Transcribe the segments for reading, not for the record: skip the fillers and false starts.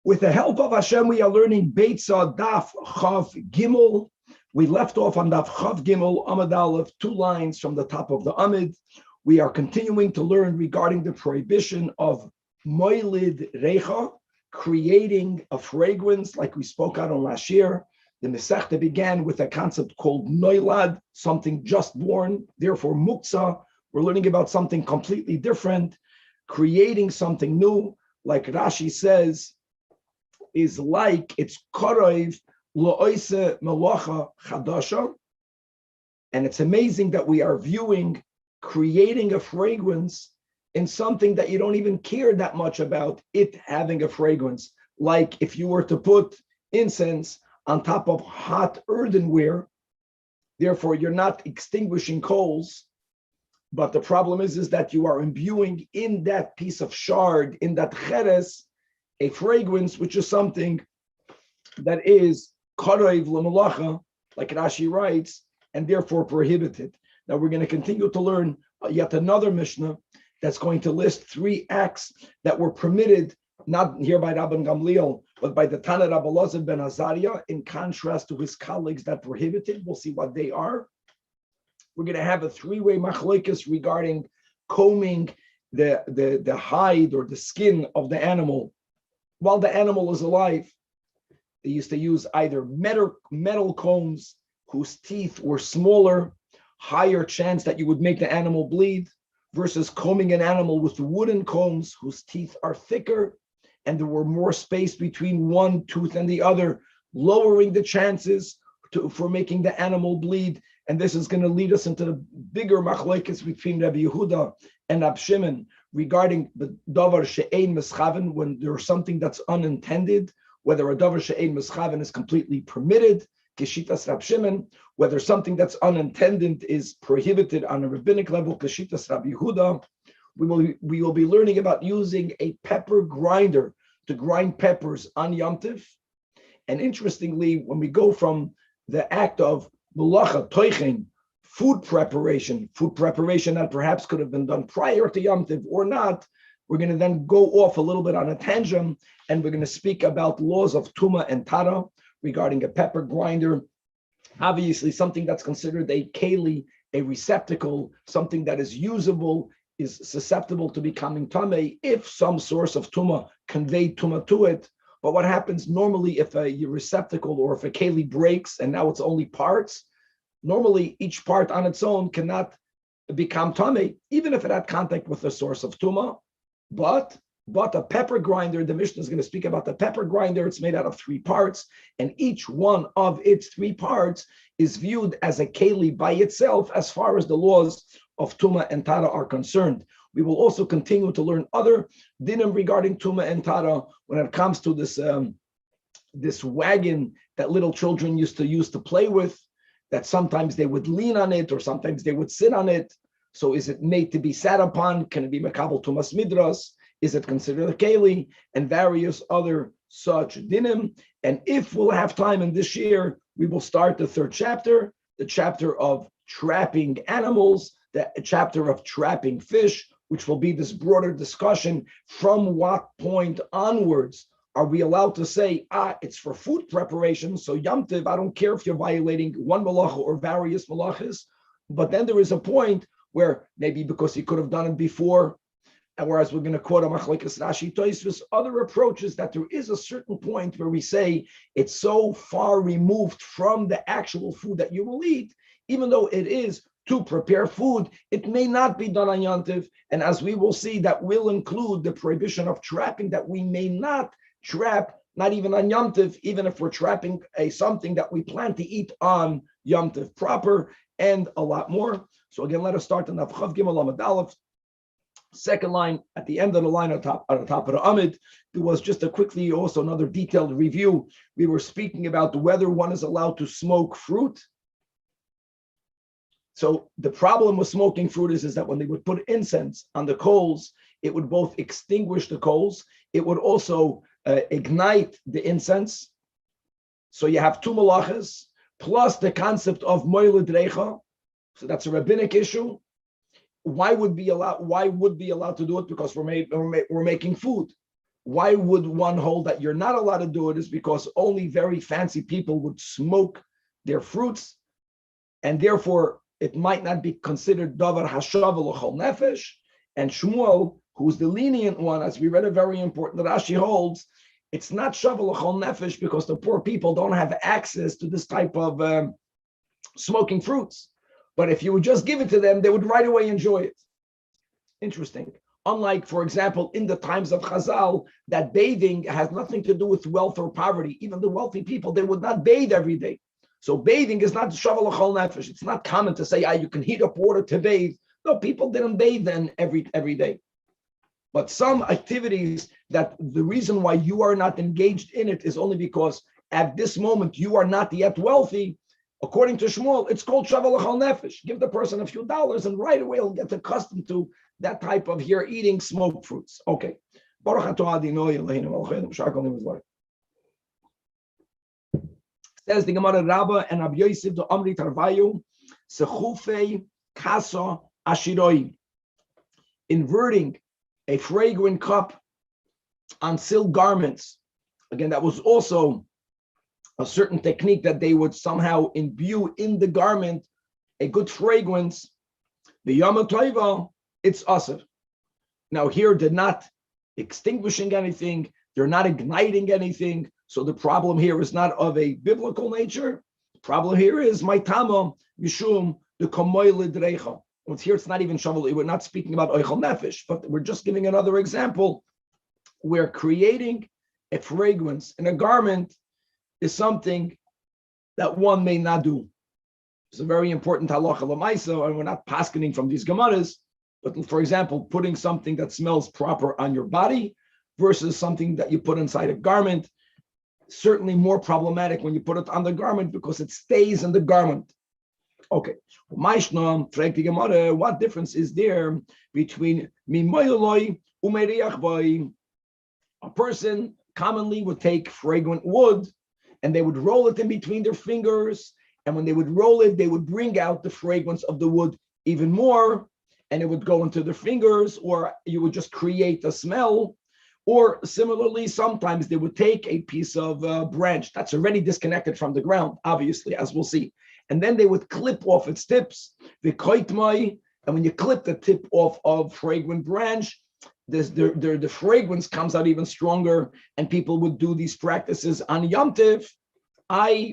With the help of Hashem, we are learning Beitzah Daf Chav Gimel. We left off on Daf Chav Gimel Amud Aleph, 2 lines from the top of the Amud. We are continuing to learn regarding the prohibition of Moilid Recha, creating a fragrance, like we spoke out on last year. The Masechta began with a concept called Noilad, something just born, therefore Muktzah. We're learning about something completely different, creating something new, like Rashi says, is like it's Korev Lo'oise Melacha Chadasha. And it's amazing that we are viewing creating a fragrance in something that you don't even care that much about it having a fragrance. Like if you were to put incense on top of hot earthenware, therefore you're not extinguishing coals. But the problem is that you are imbuing in that piece of shard, in that cheres, a fragrance, which is something that is karev l'malacha, like Rashi writes, and therefore prohibited. Now we're going to continue to learn yet another Mishnah that's going to list 3 acts that were permitted, not here by Rabban Gamliel, but by the Tanach Rabbi Elazar ben Azariah, in contrast to his colleagues that prohibited. We'll see what they are. We're going to have a 3-way machlokes regarding combing the hide or the skin of the animal while the animal is alive. They used to use either metal combs whose teeth were smaller, higher chance that you would make the animal bleed, versus combing an animal with wooden combs whose teeth are thicker and there were more space between one tooth and the other, lowering the chances for making the animal bleed. And this is going to lead us into the bigger machlokes between Rabbi Yehuda and Rab Shimon regarding the davar she'ein miscaving, when there's something that's unintended, whether a davar she'ein miscaving is completely permitted, keshitas Rab Shimon, whether something that's unintended is prohibited on a rabbinic level, keshitas Rab Yehuda. We will be learning about using a pepper grinder to grind peppers on Yom Tov. And interestingly, when we go from the act of Mulacha, Toichin, food preparation that perhaps could have been done prior to Yom Tov or not, we're going to then go off a little bit on a tangent, and we're going to speak about laws of Tuma and Tara regarding a pepper grinder. Obviously, something that's considered a keli, a receptacle, something that is usable, is susceptible to becoming tamei if some source of Tuma conveyed Tuma to it. But what happens normally if a receptacle or if a keli breaks and now it's only parts, normally each part on its own cannot become tamei, even if it had contact with the source of tuma. But a pepper grinder, the Mishnah is going to speak about the pepper grinder. It's made out of 3 parts, and each one of its 3 parts is viewed as a keli by itself as far as the laws of tuma and tara are concerned. We will also continue to learn other dinim regarding tuma and tara when it comes to this wagon that little children used to use to play with, that sometimes they would lean on it or sometimes they would sit on it. So is it made to be sat upon? Can it be mekabel tumas midras? Is it considered a keli? And various other such dinim. And if we'll have time in this year, we will start the 3rd chapter, the chapter of trapping animals, the chapter of trapping fish, which will be this broader discussion. From what point onwards are we allowed to say, it's for food preparation, so Yom Tov, I don't care if you're violating one malacha or various malachas. But then there is a point where maybe because you could have done it before, and whereas we're going to quote a machlokes Rashi Tosfos, other approaches, that there is a certain point where we say it's so far removed from the actual food that you will eat, even though it is to prepare food, it may not be done on Yom Tov. And as we will see, that will include the prohibition of trapping, that we may not trap, not even on Yom Tov, even if we're trapping something that we plan to eat on Yom Tov proper, and a lot more. So again, let us start on Chav Gimel Amud Aleph. 2nd line at the end of the line on the top of the Amud. There was just also another detailed review. We were speaking about whether one is allowed to smoke fruit. So the problem with smoking fruit is that when they would put incense on the coals, it would both extinguish the coals, it would also ignite the incense. So you have 2 malachas, plus the concept of moiled recha. So that's a rabbinic issue. Why would be allowed to do it? Because we're making food. why would one hold that you're not allowed to do it is because only very fancy people would smoke their fruits, and therefore it might not be considered davar hashav l'chol nefesh. And Shmuel, who's the lenient one, as we read, a very important, that Rashi holds, it's not shav l'chol nefesh because the poor people don't have access to this type of smoking fruits. But if you would just give it to them, they would right away enjoy it. Interesting. Unlike, for example, in the times of Chazal, that bathing has nothing to do with wealth or poverty. Even the wealthy people, they would not bathe every day. So bathing is not shav l'chol nefesh. It's not common to say, you can heat up water to bathe. No, people didn't bathe then every day. But some activities that the reason why you are not engaged in it is only because at this moment you are not yet wealthy. According to Shmuel, it's called shav l'chol nefesh. Give the person a few dollars and right away he'll get accustomed to that type of here eating smoked fruits. Okay. Says the Gemara, Rabba and Rabbi Yosef the Amri Tarvayu Sechufei Kasa Ashiroi, inverting a fragrant cup on silk garments. Again, that was also a certain technique that they would somehow imbue in the garment a good fragrance. The Yom Tova, it's asr. Now here they're not extinguishing anything, they're not igniting anything. So the problem here is not of a biblical nature. The problem here is my tama mishum the kamoyle dreicha. Here it's not even shavuot. We're not speaking about oichel nefesh, but we're just giving another example where creating a fragrance in a garment is something that one may not do. It's a very important halacha l'maisa, and we're not paskening from these gemaras. But for example, putting something that smells proper on your body versus something that you put inside a garment, certainly more problematic when you put it on the garment because it stays in the garment. Okay, what difference is there between mimayoloi umeiriach? A person commonly would take fragrant wood and they would roll it in between their fingers, and when they would roll it, they would bring out the fragrance of the wood even more, and it would go into their fingers, or you would just create a smell. Or similarly, sometimes they would take a piece of branch that's already disconnected from the ground, obviously, as we'll see, and then they would clip off its tips, and when you clip the tip off of fragrant branch, the fragrance comes out even stronger, and people would do these practices on Yom Tov.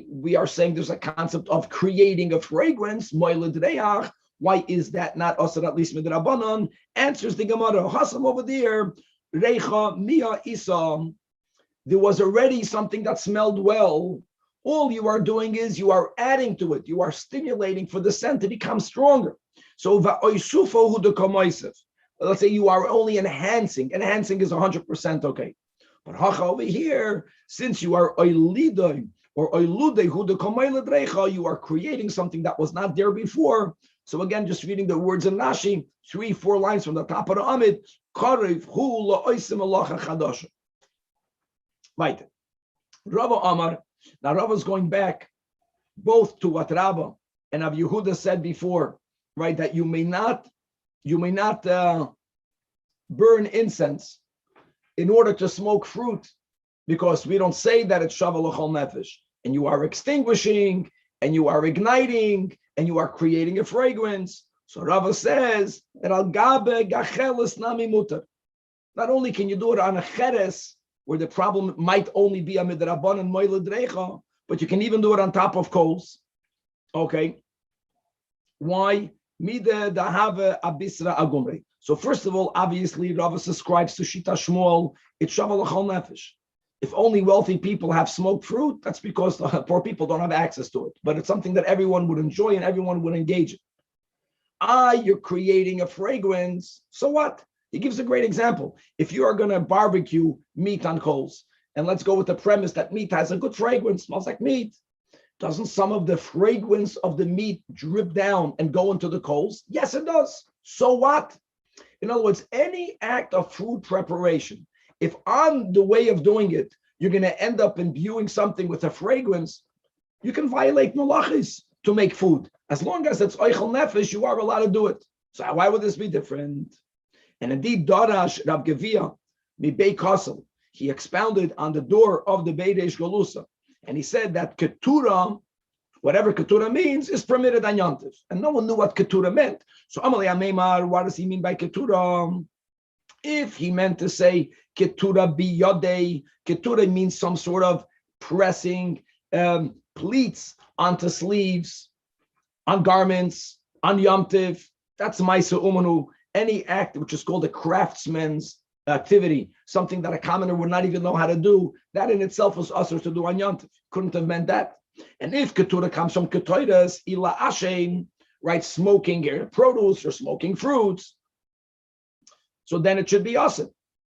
We are saying there's a concept of creating a fragrance, moiled reach. Why is that not asar at least midrabanan? Answers the Gemara, Hassan over there, Reicha Mia Isa. There was already something that smelled well. All you are doing is you are adding to it. You are stimulating for the scent to become stronger. So let's say you are only enhancing. Enhancing is 100% okay. But over here, since you are oilidoi or oilude you are creating something that was not there before. So again, just reading the words in Rashi, 3-4 lines from the top of the Amid, right. Rava Amar. Now Rava is going back both to what Rabba and Rabbi Yehuda said before, right? That you may not burn incense in order to smoke fruit, because we don't say that it's shav l'chol nefesh, and you are extinguishing, and you are igniting, and you are creating a fragrance. So Rava says that al gabe gacheles nami mutar. Not only can you do it on a cheres, where the problem might only be a midrabban and moiled recha, but you can even do it on top of coals. Okay. Why? Mide dahave abisra agumre. So first of all, obviously, Rava subscribes to Shita Shmuel. It's shav l'chol nefesh. If only wealthy people have smoked fruit, that's because the poor people don't have access to it. But it's something that everyone would enjoy and everyone would engage in. You're creating a fragrance. So what? He gives a great example. If you are going to barbecue meat on coals, and let's go with the premise that meat has a good fragrance, smells like meat, doesn't some of the fragrance of the meat drip down and go into the coals? Yes, it does. So what? In other words, any act of food preparation, if on the way of doing it, you're going to end up imbuing something with a fragrance, you can violate malachis to make food. As long as it's oichel nefesh, you are allowed to do it. So why would this be different? And indeed, Darash Rav Gevia, mi Bei Kosel, he expounded on the door of the Beidesh Galusa. And he said that Keturah, whatever Keturah means, is permitted on Yom Tov. And no one knew what Keturah meant. So Amalei Ameimar, what does he mean by Keturah? If he meant to say Keturah biyodei, Keturah means some sort of pressing pleats onto sleeves, on garments, on Yom Tov, that's Maisa Umanu. Any act which is called a craftsman's activity, something that a commoner would not even know how to do, that in itself was usher to do on Yom Tov. Couldn't have meant that. And if Keturah comes from Ketoidas, Ila Ashem, right, smoking produce or smoking fruits, so then it should be usher.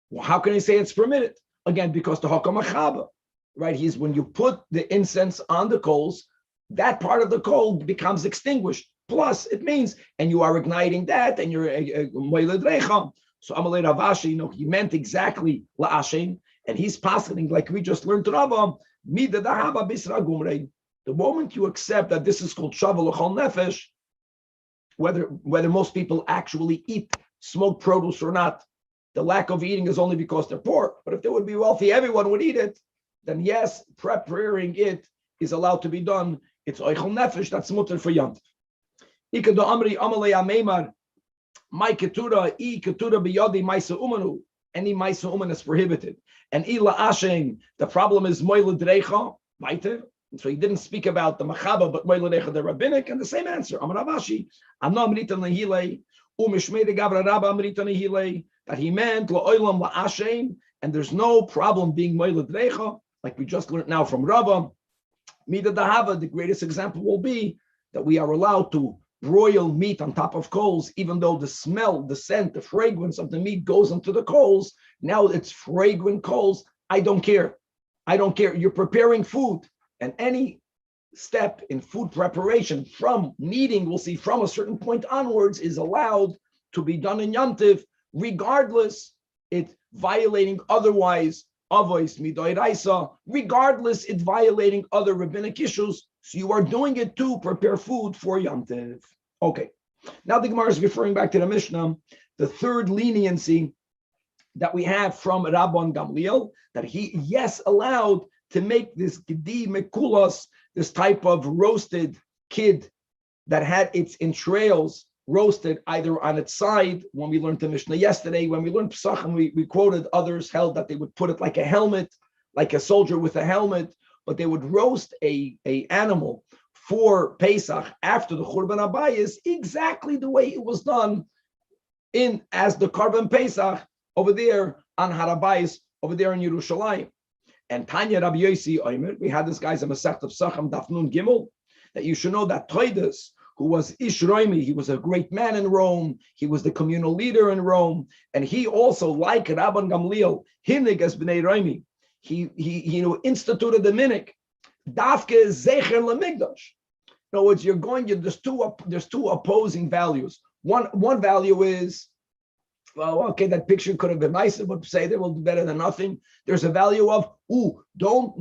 Well, how can he say it's permitted? Again, because the Hakam Achaba, right, he's when you put the incense on the coals, that part of the coal becomes extinguished. Plus, it means, and you are igniting that, and you're moiled recha. So Amalei Ravashi, he meant exactly la'ashem, and he's positing, like we just learned to Rabba, mida dahaba bisra gumrei. The moment you accept that this is called shavu l'chol nefesh, whether most people actually eat smoked produce or not, the lack of eating is only because they're poor. But if they would be wealthy, everyone would eat it. Then yes, preparing it is allowed to be done. It's oichel nefesh, that's mutter for Yom Tov. Ikado amri amalei ameimar, my ketura, I ketura biyadi maisa umanu. Any maisa uman is prohibited. And ila ashen, the problem is moiled recha, weiter. So he didn't speak about the machaba, but moiled recha, the rabbinic, and the same answer. Amar Ravashi, anam ritan lehilei, umishmei de gavra rabba amritan lehilei, that he meant la'olam la'ashen, and there's no problem being moiled recha, like we just learned now from Rava. Mida dahava, the greatest example will be that we are allowed to broil meat on top of coals, even though the smell, the scent, the fragrance of the meat goes into the coals. Now it's fragrant coals. I don't care. I don't care. You're preparing food, and any step in food preparation from kneading, we'll see from a certain point onwards, is allowed to be done in Yom Tov, regardless it violating otherwise Avos midoiraisa, regardless it violating other rabbinic issues. So you are doing it to prepare food for Yom Tov. Okay. Now the Gemara is referring back to the Mishnah, the third leniency that we have from Rabban Gamliel, that he, yes, allowed to make this gedi mekulas, this type of roasted kid that had its entrails roasted either on its side. When we learned the Mishnah yesterday, when we learned Pesachim, we quoted others held that they would put it like a helmet, like a soldier with a helmet, but they would roast a animal for Pesach after the Churban Abayis exactly the way it was done as the Korban Pesach over there on Harabayis, over there in Yerushalayim. And Tanya Rabbi Yossi Omer, we had this guy's a Masechet of Sacham Daf Nun Gimel, that you should know that Toides, who was Ish Roimi, he was a great man in Rome, he was the communal leader in Rome, and he also, like Rabban Gamliel, Hinig as Bnei Roimi, he instituted the minik, Dafke Zecher Lamigdash. In other words, there's two opposing values. One value is, well, okay, that picture could have been nicer, but say they will do better than nothing. There's a value of, don't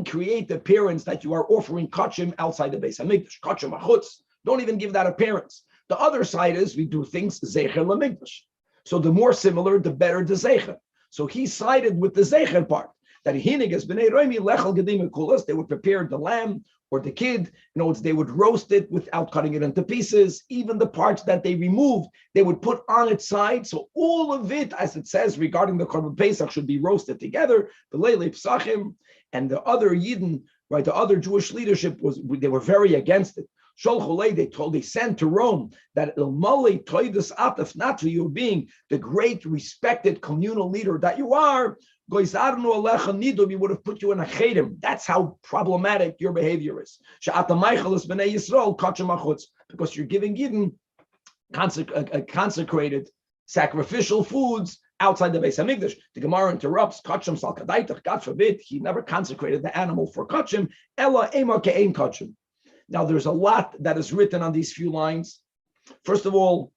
create the appearance that you are offering kachim outside the Beis Hamikdash, kachim achutz. Don't even give that appearance. The other side is we do things zecher lamikdash. So the more similar, the better the zecher. So he sided with the zecher part, that hinig as bnei roimi lechal gedim kulas. They would prepare the lamb or the kid. In other words, they would roast it without cutting it into pieces. Even the parts that they removed, they would put on its side. So all of it, as it says regarding the Korban Pesach, should be roasted together. Belelli Psachim and the other Yidden, right? The other Jewish leadership they were very against it. They sent to Rome that Ilmali Toidas Ataf, not to you being the great respected communal leader that you are, we would have put you in a chedim. That's how problematic your behavior is. Because you're giving Yidden consecrated sacrificial foods outside the Beis Hamikdash. The Gemara interrupts, Kachim sal kadaitach, God forbid, he never consecrated the animal for Kachim, Ella ema ke'ein Kachim. Now, there's a lot that is written on these few lines. First of all,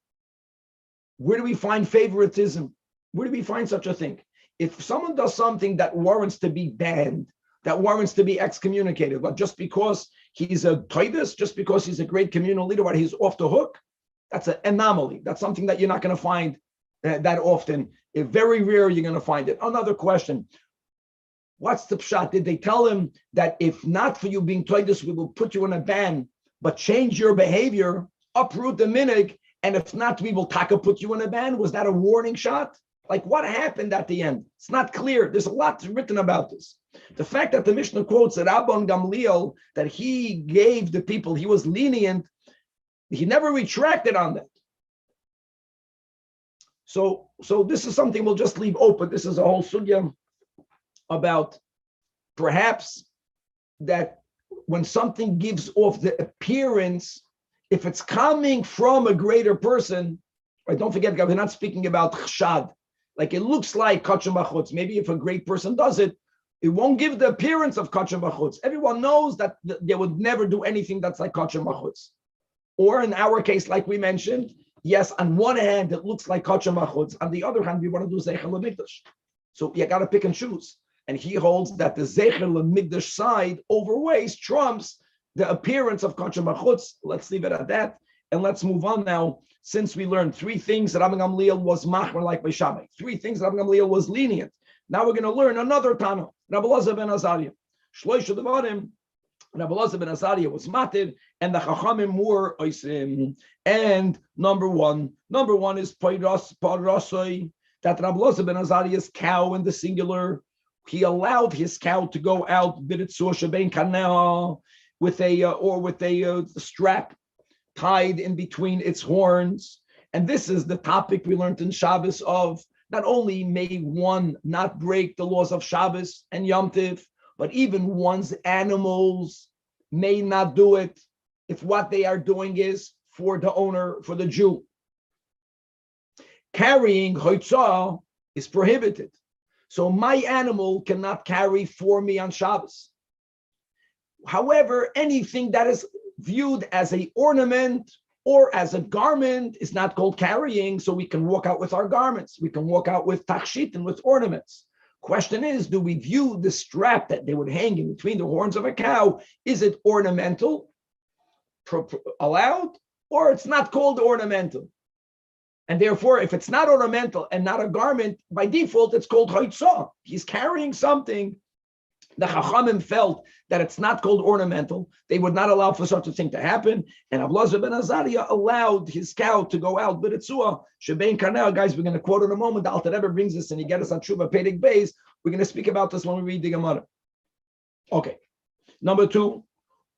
where do we find favoritism? Where do we find such a thing? If someone does something that warrants to be banned, that warrants to be excommunicated, but just because he's a toidus, just because he's a great communal leader, but he's off the hook, that's an anomaly. That's something that you're not going to find that often If very rare, you're going to find it. Another question. What's the pshat? Did they tell him that if not for you being toydus, we will put you in a ban, but change your behavior, uproot the minig, and if not, we will taka put you in a ban? Was that a warning shot? Like what happened at the end? It's not clear. There's a lot written about this. The fact that the Mishnah quotes that Rabban Gamliel, that he gave the people, he was lenient, he never retracted on that. So this is something we'll just leave open. This is a whole sugya about perhaps that when something gives off the appearance, if it's coming from a greater person, right? Don't forget, we're not speaking about chshad. Like it looks like kachim b'chutz. Maybe if a great person does it, it won't give the appearance of kachim b'chutz. Everyone knows that they would never do anything that's like kachim b'chutz. Or in our case, like we mentioned, yes, on one hand, it looks like kachim b'chutz. On the other hand, we want to do zeicher l'mikdash. So you got to pick and choose. And he holds that the zeicher l'mikdash side overweighs, trumps the appearance of kachim b'chutz. Let's leave it at that. And let's move on now. Since we learned three things that Rabban Gamliel was machmer like by Shammai, three things that Rabban Gamliel was lenient. Now we're going to learn another Tanach, Rabbi Elazar ben Azariah. Shloisha devarim, Rabbi Elazar ben Azariah was matir, and the Chachamim were oisim. And number one is parasoi, that Rabbi Elazar ben Azariah's cow in the singular, he allowed his cow to go out b'ritzur shebein kaneh with a strap tied in between its horns. And this is the topic we learned in Shabbos of not only may one not break the laws of Shabbos and Yom Tiv, but even one's animals may not do it if what they are doing is for the owner, for the Jew. Carrying hoitzah is prohibited. So my animal cannot carry for me on Shabbos. However, anything that is viewed as an ornament or as a garment is not called carrying, so we can walk out with our garments. We can walk out with tachshit and with ornaments. Question is, do we view the strap that they would hang in between the horns of a cow, is it ornamental, allowed, or it's not called ornamental? And therefore, if it's not ornamental and not a garment, by default, it's called hoitzah. He's carrying something. The Chachamim felt that it's not called ornamental. They would not allow for such a thing to happen. And Elazar ben Azariah allowed his cow to go out. But it's shebein kaneh, guys, we're going to quote in a moment. The Alter Rebbe brings this and he get us on Tshuva Perek Beis. We're going to speak about this when we read the Gemara. Okay. Number two,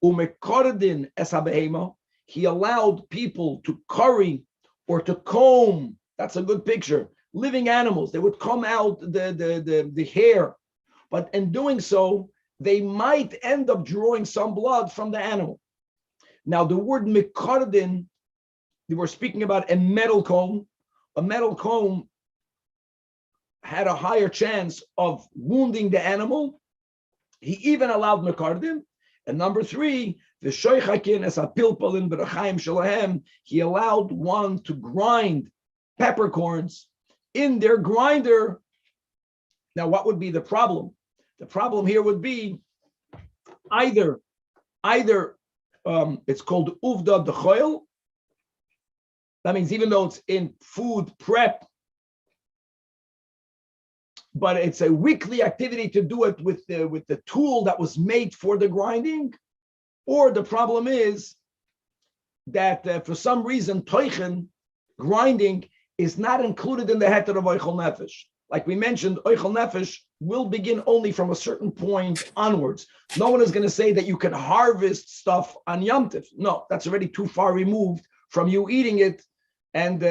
umekordin es habehema. He allowed people to curry or to comb. That's a good picture. Living animals. They would comb out the hair. But in doing so, they might end up drawing some blood from the animal. Now, the word mikardin, they were speaking about a metal comb. A metal comb had a higher chance of wounding the animal. He even allowed mikardin. And number three, the shoichakin as a pilpalin b'rachaim shalahem, he allowed one to grind peppercorns in their grinder. Now, what would be the problem? The problem here would be either it's called uvda dechoil. That means even though it's in food prep, but it's a weekly activity to do it with the tool that was made for the grinding, or the problem is that for some reason toichen, grinding, is not included in the heter of oichel nefesh. Like we mentioned, oichel nefesh will begin only from a certain point onwards. No one is going to say that you can harvest stuff on Yom Tiv. No, that's already too far removed from you eating it. And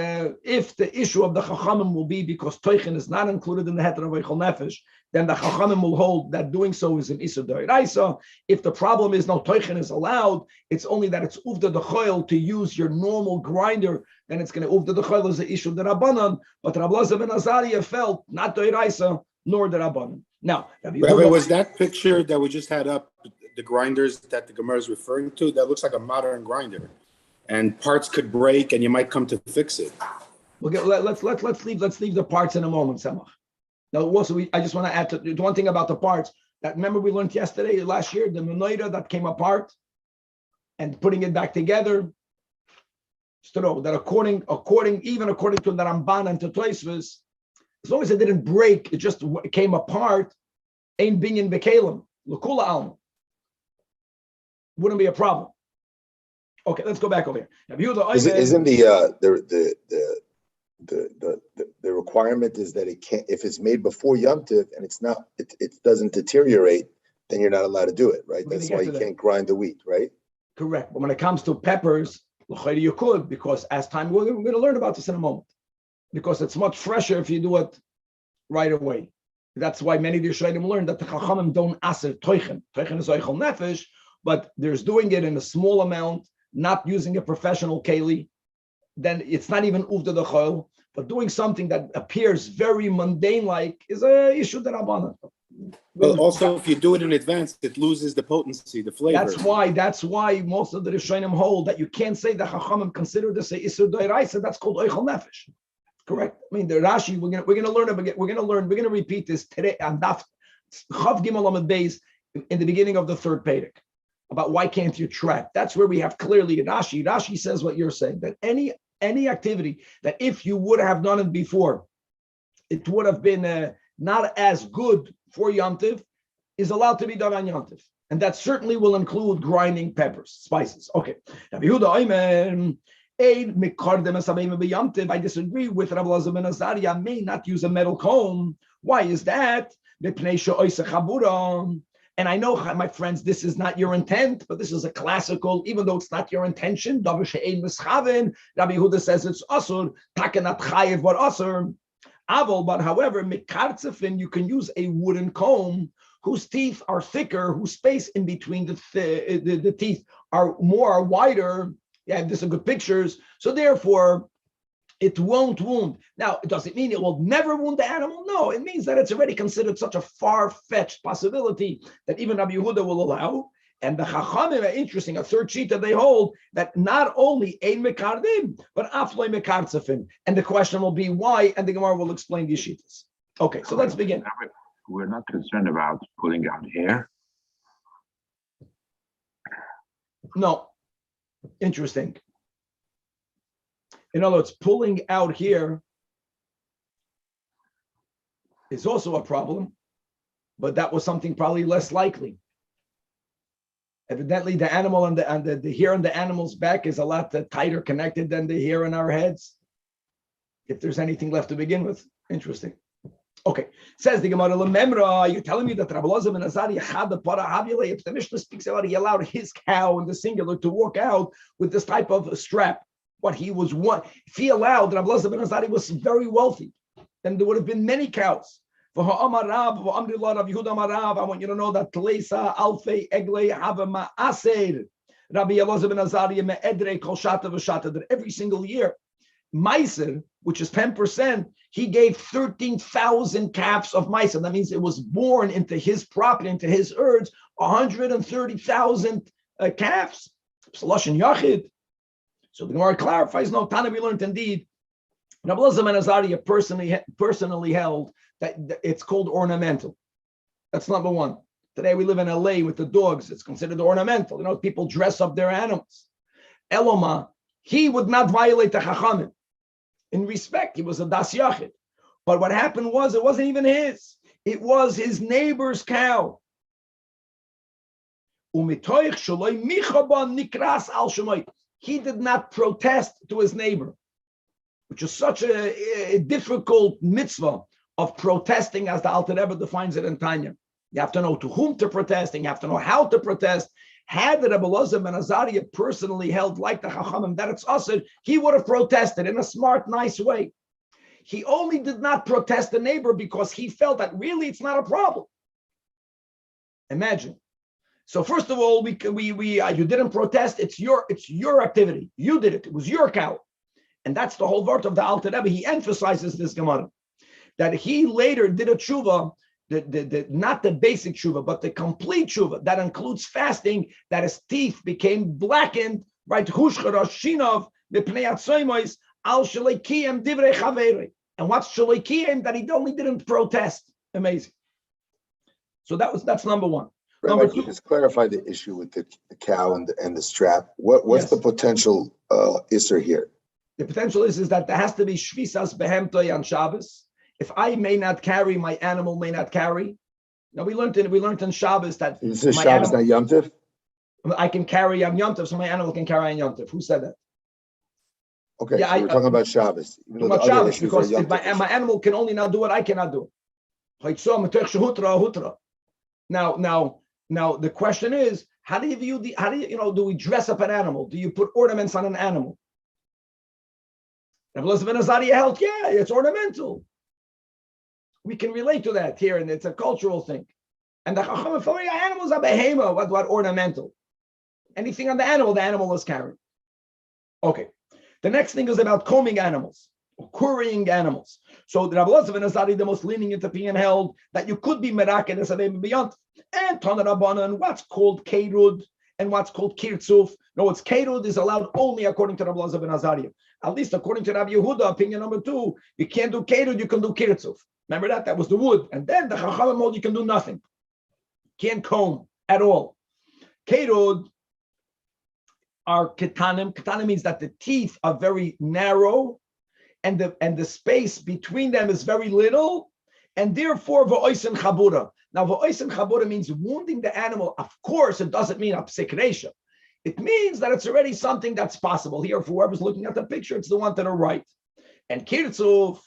if the issue of the Chachamim will be because Toichen is not included in the Heter of Eichel Nefesh, then the Chachamim will hold that doing so is an Isur D'Oraisa. If the problem is no Toichen is allowed, it's only that it's Uvda D'Choil to use your normal grinder, then it's going to Uvda D'Choil as an issue of the Rabbanan. But Rabbi Elazar ben Azariah felt not D'Oraisa nor the Rabbanan. Now, Rabbi, was that picture that we just had up, the grinders that the Gemara is referring to, that looks like a modern grinder? And parts could break, and you might come to fix it. Let's leave the parts in a moment, Samach. Now, also, I just want to add to one thing about the parts. That remember we learned last year, the menorah that came apart, and putting it back together. So that according to the Ramban and to Tosfos, As long as it didn't break, it just came apart. Ein binyan bekalim l'kula alma. Wouldn't be a problem. Okay, let's go back over here. Isn't the requirement is that it can't, if it's made before Yom Tov and it doesn't deteriorate, then you're not allowed to do it, right? That's why you can't grind the wheat, right? Correct. But when it comes to peppers, you could, because as time, we're going to learn about this in a moment, because it's much fresher if you do it right away. That's why many of the Yisraelim learned that the Chachamim don't aser toichen. Toichen is oichel nefesh, but there's doing it in a small amount, not using a professional keli. Then it's not even uvda the chol, but doing something that appears very mundane-like is a issue that Rabbanan. Well, also, if you do it in advance, it loses the potency, the flavor. That's why most of the Rishonim hold that you can't say the Chachamim consider this a Isur Doiraisa. That's called Oichel Nefesh. Correct. I mean, the Rashi, we're gonna learn. We're gonna repeat this today on Daf Chav Gimel Amud Beis in the beginning of the third Perek about why can't you trap. That's where we have clearly Rashi. Rashi says what you're saying, that any activity that if you would have done it before, it would have been not as good for Yom Tov, is allowed to be done on Yom Tov. And that certainly will include grinding peppers, spices. Okay. I disagree with Rabbi Elazar ben Azariah. May not use a metal comb. Why is that? And I know, my friends, this is not your intent, but this is a classical, even though it's not your intention. Rabbi Yehuda says it's asur, takenat chayev, but asur. But however, mekartzefin, you can use a wooden comb whose teeth are thicker, whose space in between the teeth are wider. Yeah, these are good pictures. So therefore, it won't wound. Now, does it mean it will never wound the animal? No, it means that it's already considered such a far-fetched possibility that even Rabbi Yehuda will allow. And the Chachamim are interesting, a third sheet that they hold, that not only ein mekardim, but afloi mekartzefin. And the question will be why, and the Gemara will explain these sheetas. Okay, so let's begin. We're not concerned about pulling out hair. No. Interesting. In other words, pulling out here is also a problem, but that was something probably less likely. Evidently, the animal and the hair on the animal's back is a lot tighter connected than the hair in our heads. If there's anything left to begin with, interesting. Okay, says the Gemara, "Lememra, you're telling me that Rabbi Elazar ben Azariah had the para havile." If the Mishnah speaks about, he allowed his cow in the singular to walk out with this type of strap. What he was if he allowed, Rabbi Elazar ben Azariah was very wealthy, then there would have been many cows. I want you to know that Telesa Alfei Egle Havama Aser Rabbi Elazar ben Azariah me'edrei kol shata v'shata, that every single year, Meiser, which is 10%, he gave 13,000 calves of Meiser. That means it was born into his property, into his herds, 130,000 calves. Slush and Yachid. So the Gemara clarifies, no, Tana, we learned indeed, Rabbi Elazar ben Azariah personally held that it's called ornamental. That's number one. Today we live in LA with the dogs. It's considered ornamental. You know, people dress up their animals. Eloma, he would not violate the Chachamim. In respect, he was a das yachid. But what happened was, it wasn't even his. It was his neighbor's cow. He did not protest to his neighbor, which is such a difficult mitzvah of protesting, as the Alter Rebbe defines it in Tanya. You have to know to whom to protest, and you have to know how to protest. Had the Rabbi Elazar ben Azariah personally held like the Chachamim that it's asur, he would have protested in a smart, nice way. He only did not protest the neighbor because he felt that really it's not a problem. Imagine. So first of all, you didn't protest. It's your activity. You did it. It was your cow, and that's the whole word of the Alter Rebbe. He emphasizes this Gemara that he later did a tshuva. Not the basic tshuva, but the complete tshuva that includes fasting, that his teeth became blackened, right? And what's shaleikiyem? That he only didn't protest. Amazing. So that's number one. Number two, just clarify the issue with the cow and the strap. What's the potential isser here? The potential is that there has to be shvisas behemtoi on Shabbos. If I may not carry, my animal may not carry. Now we learned in Shabbos that This is my Shabbos, animal, not Yom Tov? I can carry on Yom Tov, so my animal can carry on Yom Tov. Who said that? Okay, Yeah, so we're talking about Shabbos. Even though the about other Shabbos, issues are because Yom if my Tov. animal can only now do what I cannot do. Now the question is, how do you view do we dress up an animal? Do you put ornaments on an animal? Rabbi Elazar ben Azariah held, yeah, it's ornamental. We can relate to that here, and it's a cultural thing. And the Chachamim for animals are behema. What ornamental? Anything on the animal is carried. Okay. The next thing is about combing animals, or currying animals. So the Rabbi Elazar ben Azariah, the most lenient opinion, held that you could be meraken as a baby beyond. And Tanach Rabbanan, what's called kerud and what's called kirtzuf. No, it's kerud is allowed only according to Rabbi Elazar ben Azariah. At least according to Rabbi Yehuda, opinion number 2, you can't do kerud, you can do kirtzuf. Remember that? That was the wood. And then the Chachamim hold you can do nothing. Can't comb at all. Kerud are ketanim. Ketanim means that the teeth are very narrow and the space between them is very little, and therefore v'oisen chabura. Now v'oisen chabura means wounding the animal. Of course, it doesn't mean apsikresha. It means that it's already something that's possible. Here, for whoever's looking at the picture, it's the one to the right. And kirtzuf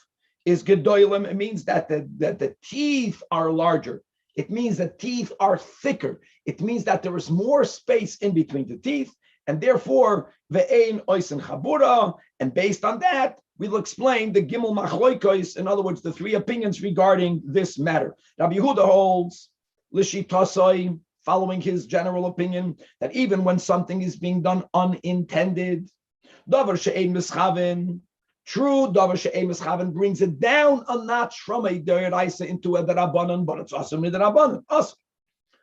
is gedolim. It means that the teeth are larger. It means the teeth are thicker. It means that there is more space in between the teeth, and therefore ve'ein oisen chabura. And based on that, we'll explain the gimel machloikos. In other words, the 3 opinions regarding this matter. Rabbi Yehuda holds l'shitasai, following his general opinion, that even when something is being done unintended, davar she'ein miscaving. True, davar she'ein miscaving brings it down a notch from a deraisa into a derabanan, but it's also midrabanan. So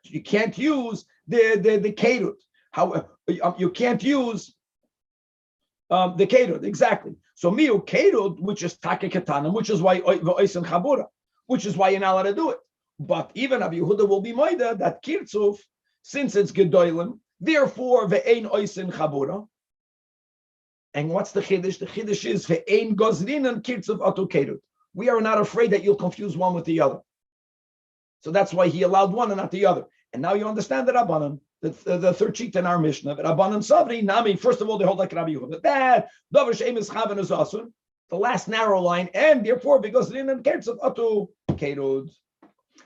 you can't use the kerud. How you can't use the kerud exactly. So miu kerud, which is take ketanim, which is why v'oisen chabura, which is why you're not allowed to do it. But even Rabbi Yehuda will be moida that kirtzuf, since it's gedolim, therefore ve'ein oisen chabura. And what's the chiddush? The chiddush is ve'ein gozrin and kirtzuf atu kerud. We are not afraid that you'll confuse one with the other. So that's why he allowed one and not the other. And now you understand the Rabbanan, the third sheet in our Mishnah. Rabbanan Savri Nami. First of all, they hold like Rabbi Yehuda. That davar she'ein mischaven is asun, the last narrow line, and therefore because rin and kirtzuf atu kerud.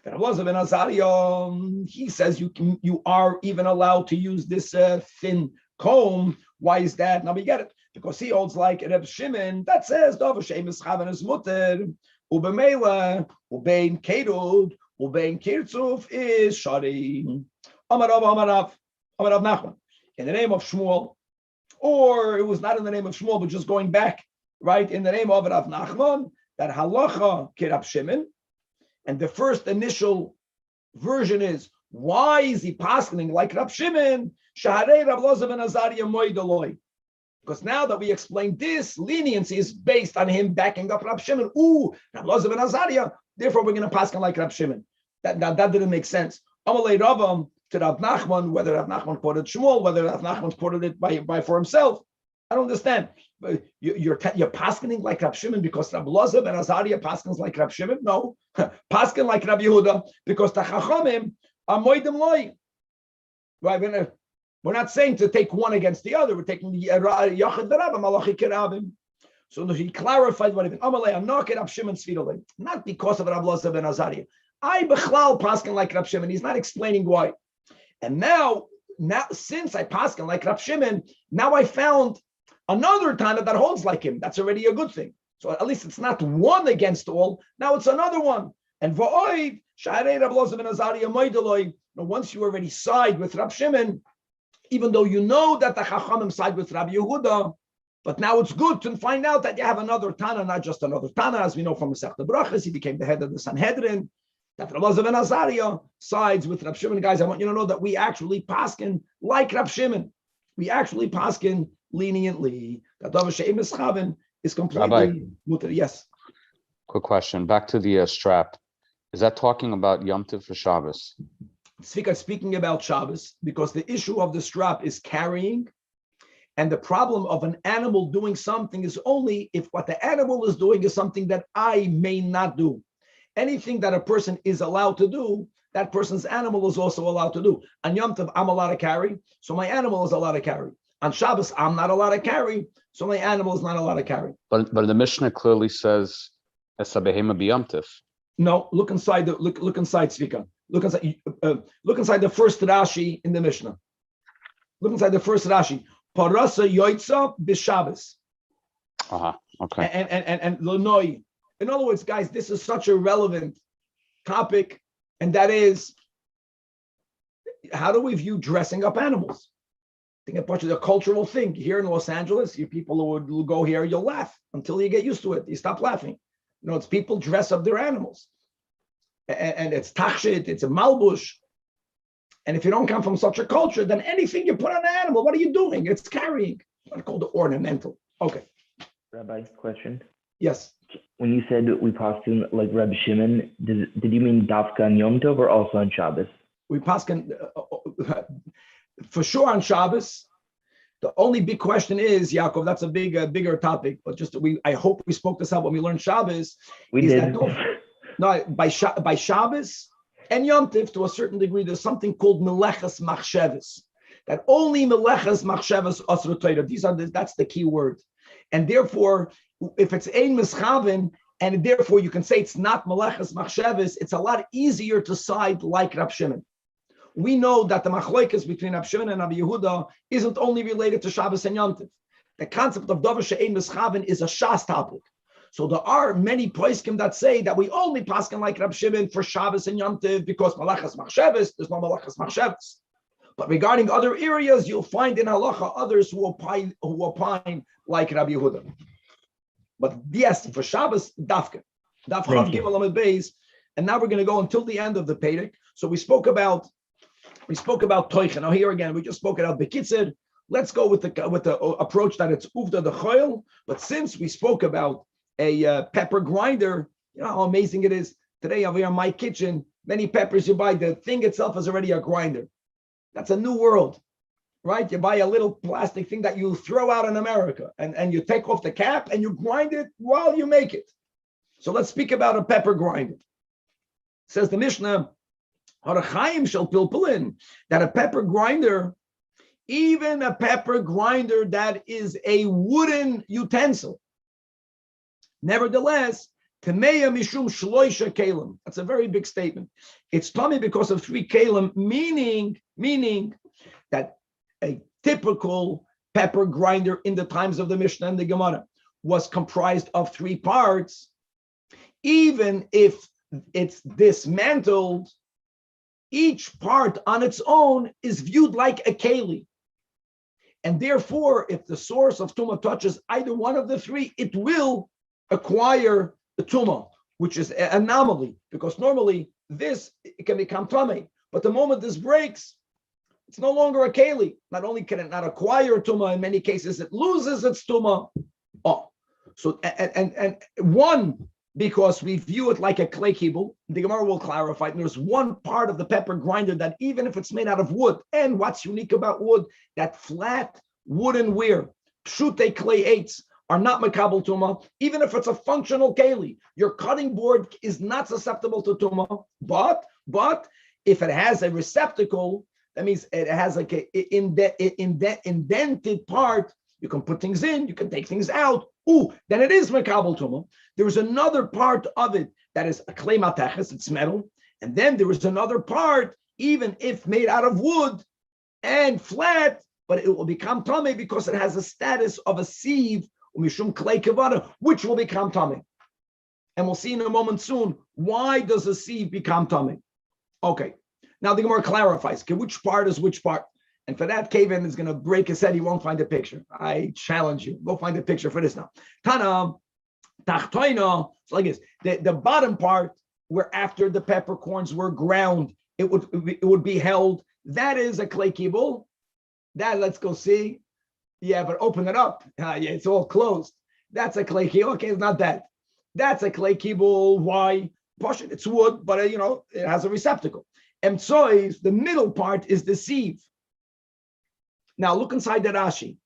Rabbi Elazar ben Azariah, he says you are even allowed to use this thin comb. Why is that? Now we get it. Because he holds like Reb Shimon that says davar she'ein mischaven is muter, ubemela, ubein kerud, ubein kirtzuf is shari. Amarav Nachman, in the name of Shmuel, or it was not in the name of Shmuel, but just going back, right, in the name of Rav Nachman, that halacha kirab Shimon, and the first initial version is, why is he paskening like Rab Shimon? Shaharei Rav Elazar ben Azariah moidoloi. Because now that we explained this, leniency is based on him backing up Rab Shimon. Rav Elazar ben Azariah, therefore we're going to pasken like Rab Shimon. That didn't make sense. Amalei Ravam, to Rav Nachman, whether Rav Nachman quoted Shmuel, whether Rav Nachman quoted it by for himself, I don't understand. But you're paskening like Rav Shimon because Rav Elazar ben Azariah paskens like Rav Shimon? No, pasken like Rav Yehuda because the Chachamim are moedim loy. Right? We're not saying to take one against the other. We're taking the Yachid Rabba Malachi Kirabim. So he clarified what he meant. Amalei, I'm not Rav Shimon Sfidolei, not because of Rav Elazar ben Azariah. I bechlal pasken like Rav Shimon. He's not explaining why. And now since I pasken like Rav Shimon, now I found another Tana that holds like him. That's already a good thing. So at least it's not one against all. Now it's another one. And v'oid sharei Rav Elazar ben Azariah moidoloi. Once you already side with Rav Shimon, even though you know that the Chachamim side with Rabbi Yehuda, but now it's good to find out that you have another Tana, not just another Tana, as we know from Masechta Brachas. He became the head of the Sanhedrin. That Rav Elazar ben Azariah sides with Rav Shimon. Guys, I want you to know that we actually paskin like Rav Shimon. We actually paskin leniently. That davar she'ein mischaven is completely muter. Yes. Quick question. Back to the strap. Is that talking about Yom Tov for Shabbos? Speaking about Shabbos, because the issue of the strap is carrying, And the problem of an animal doing something is only if what the animal is doing is something that I may not do. Anything that a person is allowed to do, that person's animal is also allowed to do. On Yom Tov, I'm allowed to carry, so my animal is allowed to carry. On Shabbos, I'm not allowed to carry, so my animal is not allowed to carry. But the Mishnah clearly says es behema b'Yom Tov. No, look inside Tzvika. Look inside the first Rashi in the Mishnah. Look inside the first Rashi. Parasa yoitza b'Shabbos. Okay. And Lonoi. In other words, guys, this is such a relevant topic, and that is, how do we view dressing up animals? I think it's a cultural thing. Here in Los Angeles, you people who would go here, you'll laugh until you get used to it. You stop laughing. It's people dress up their animals. And it's tachshit, it's a malbush. And if you don't come from such a culture, then anything you put on an animal, what are you doing? It's carrying. It's called the ornamental. Okay. Rabbi, question. Yes. When you said we poskin like Reb Shimon, did you mean dafka on Yom Tov or also on Shabbos? We poskin for sure on Shabbos. The only big question is, Yaakov, that's a bigger topic, but I hope we spoke this out when we learned Shabbos. We did. By Shabbos and Yom Tov, to a certain degree, there's something called meleches machsheves, that only meleches machsheves asru Torah. That's the key word. And therefore, if it's ein miscaving, and therefore you can say it's not meleches machsheves, it's a lot easier to side like Rab Shimon. We know that the machlokes between Rab Shimon and Rabbi Yehuda isn't only related to Shabbos and Yom Tov. The concept of davar she'ein mischavin is a shas topic. So there are many poskim that say that we only paskin like Rab Shimon for Shabbos and Yom Tov because malachas machsheves, there's no malachas machsheves. But regarding other areas, you'll find in halacha others who opine like Rabbi Yehuda. But yes, for Shabbos, dafka Chav Gimel Amud Beis, and now we're going to go until the end of the Perek. So we spoke about Toicha. Now here again, we just spoke about Bekitzer. Let's go with the approach that it's uvda the choil. But since we spoke about a pepper grinder, you know how amazing it is. Today over here in my kitchen, many peppers you buy, the thing itself is already a grinder. That's a new world, right? You buy a little plastic thing that you throw out in America, and you take off the cap and you grind it while you make it. So let's speak about a pepper grinder. Says the Mishnah, that a pepper grinder, even a pepper grinder that is a wooden utensil, nevertheless, Tameya mishum shloisha kalim. That's a very big statement. It's tummy because of 3 kalim, meaning that a typical pepper grinder in the times of the Mishnah and the Gemara was comprised of 3 parts. Even if it's dismantled, each part on its own is viewed like a keli. And therefore, if the source of tumah touches either one of the 3, it will acquire the tumah, which is an anomaly, because normally it can become tummy. But the moment this breaks, it's no longer a keli. Not only can it not acquire tumah, in many cases it loses its tumah. So and one, because we view it like a clay kibble, the Gemara will clarify. And there's one part of the pepper grinder that even if it's made out of wood, and what's unique about wood, that flat wooden weir, pshute clay eights, are not makabel tumah, even if it's a functional keli. Your cutting board is not susceptible to tumah, but if it has a receptacle, that means it has like a indented part, you can put things in, you can take things out, then it is makabel tumah. There is another part of it that is a clay mateches, it's metal, and then there is another part, even if made out of wood and flat, but it will become tummy because it has a status of a sieve, mishum clay kavada, which will become tummy. And we'll see in a moment soon, why does a sieve become tummy? Okay, now the Gemara clarifies, okay, which part is which part? And for that, Kavan is going to break his head, he won't find a picture. I challenge you, go find a picture for this now. Tana, tachtoina, it's like this, the bottom part, where after the peppercorns were ground, it would be held, that is a clay kibble. That, let's go see. Yeah, but open it up. Yeah, it's all closed. That's a clay kibble. Okay, it's not that. That's a clay kibble. Why? Push it. It's wood, but it has a receptacle. And so the middle part is the sieve. Now look inside the Rashi.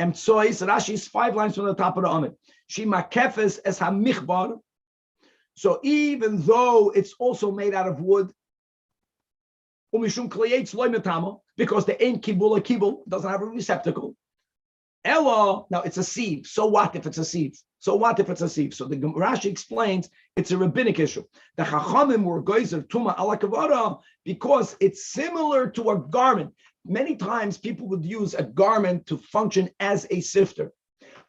Emtsois, Rashi's 5 lines from the top of the Amid. She makefes es hamichbar. So even though it's also made out of wood, because the ain't kibul doesn't have a receptacle. Ella, now it's a sieve. So what if it's a sieve? So what if it's a sieve? So the Rashi explains it's a rabbinic issue. The Chachamim were geyser tuma ala kavara because it's similar to a garment. Many times people would use a garment to function as a sifter.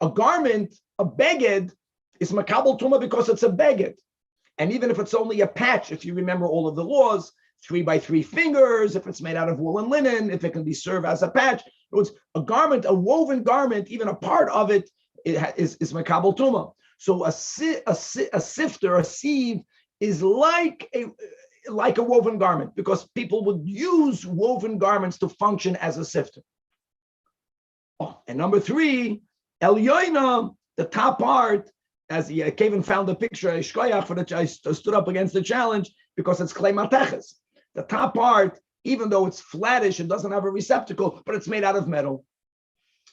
A garment, a beged, is makabel tuma because it's a beged. And even if it's only a patch, if you remember all of the laws, 3 by 3 fingers, if it's made out of wool and linen, if it can be served as a patch. It was a garment, a woven garment, even a part of it is makabel tuma. So a sifter, a sieve, is like a woven garment because people would use woven garments to function as a sifter. Oh, and number 3, Elyahu, the top part, as Kevin found the picture, I stood up against the challenge because it's klei mateches. The top part, even though it's flattish, it doesn't have a receptacle, but it's made out of metal.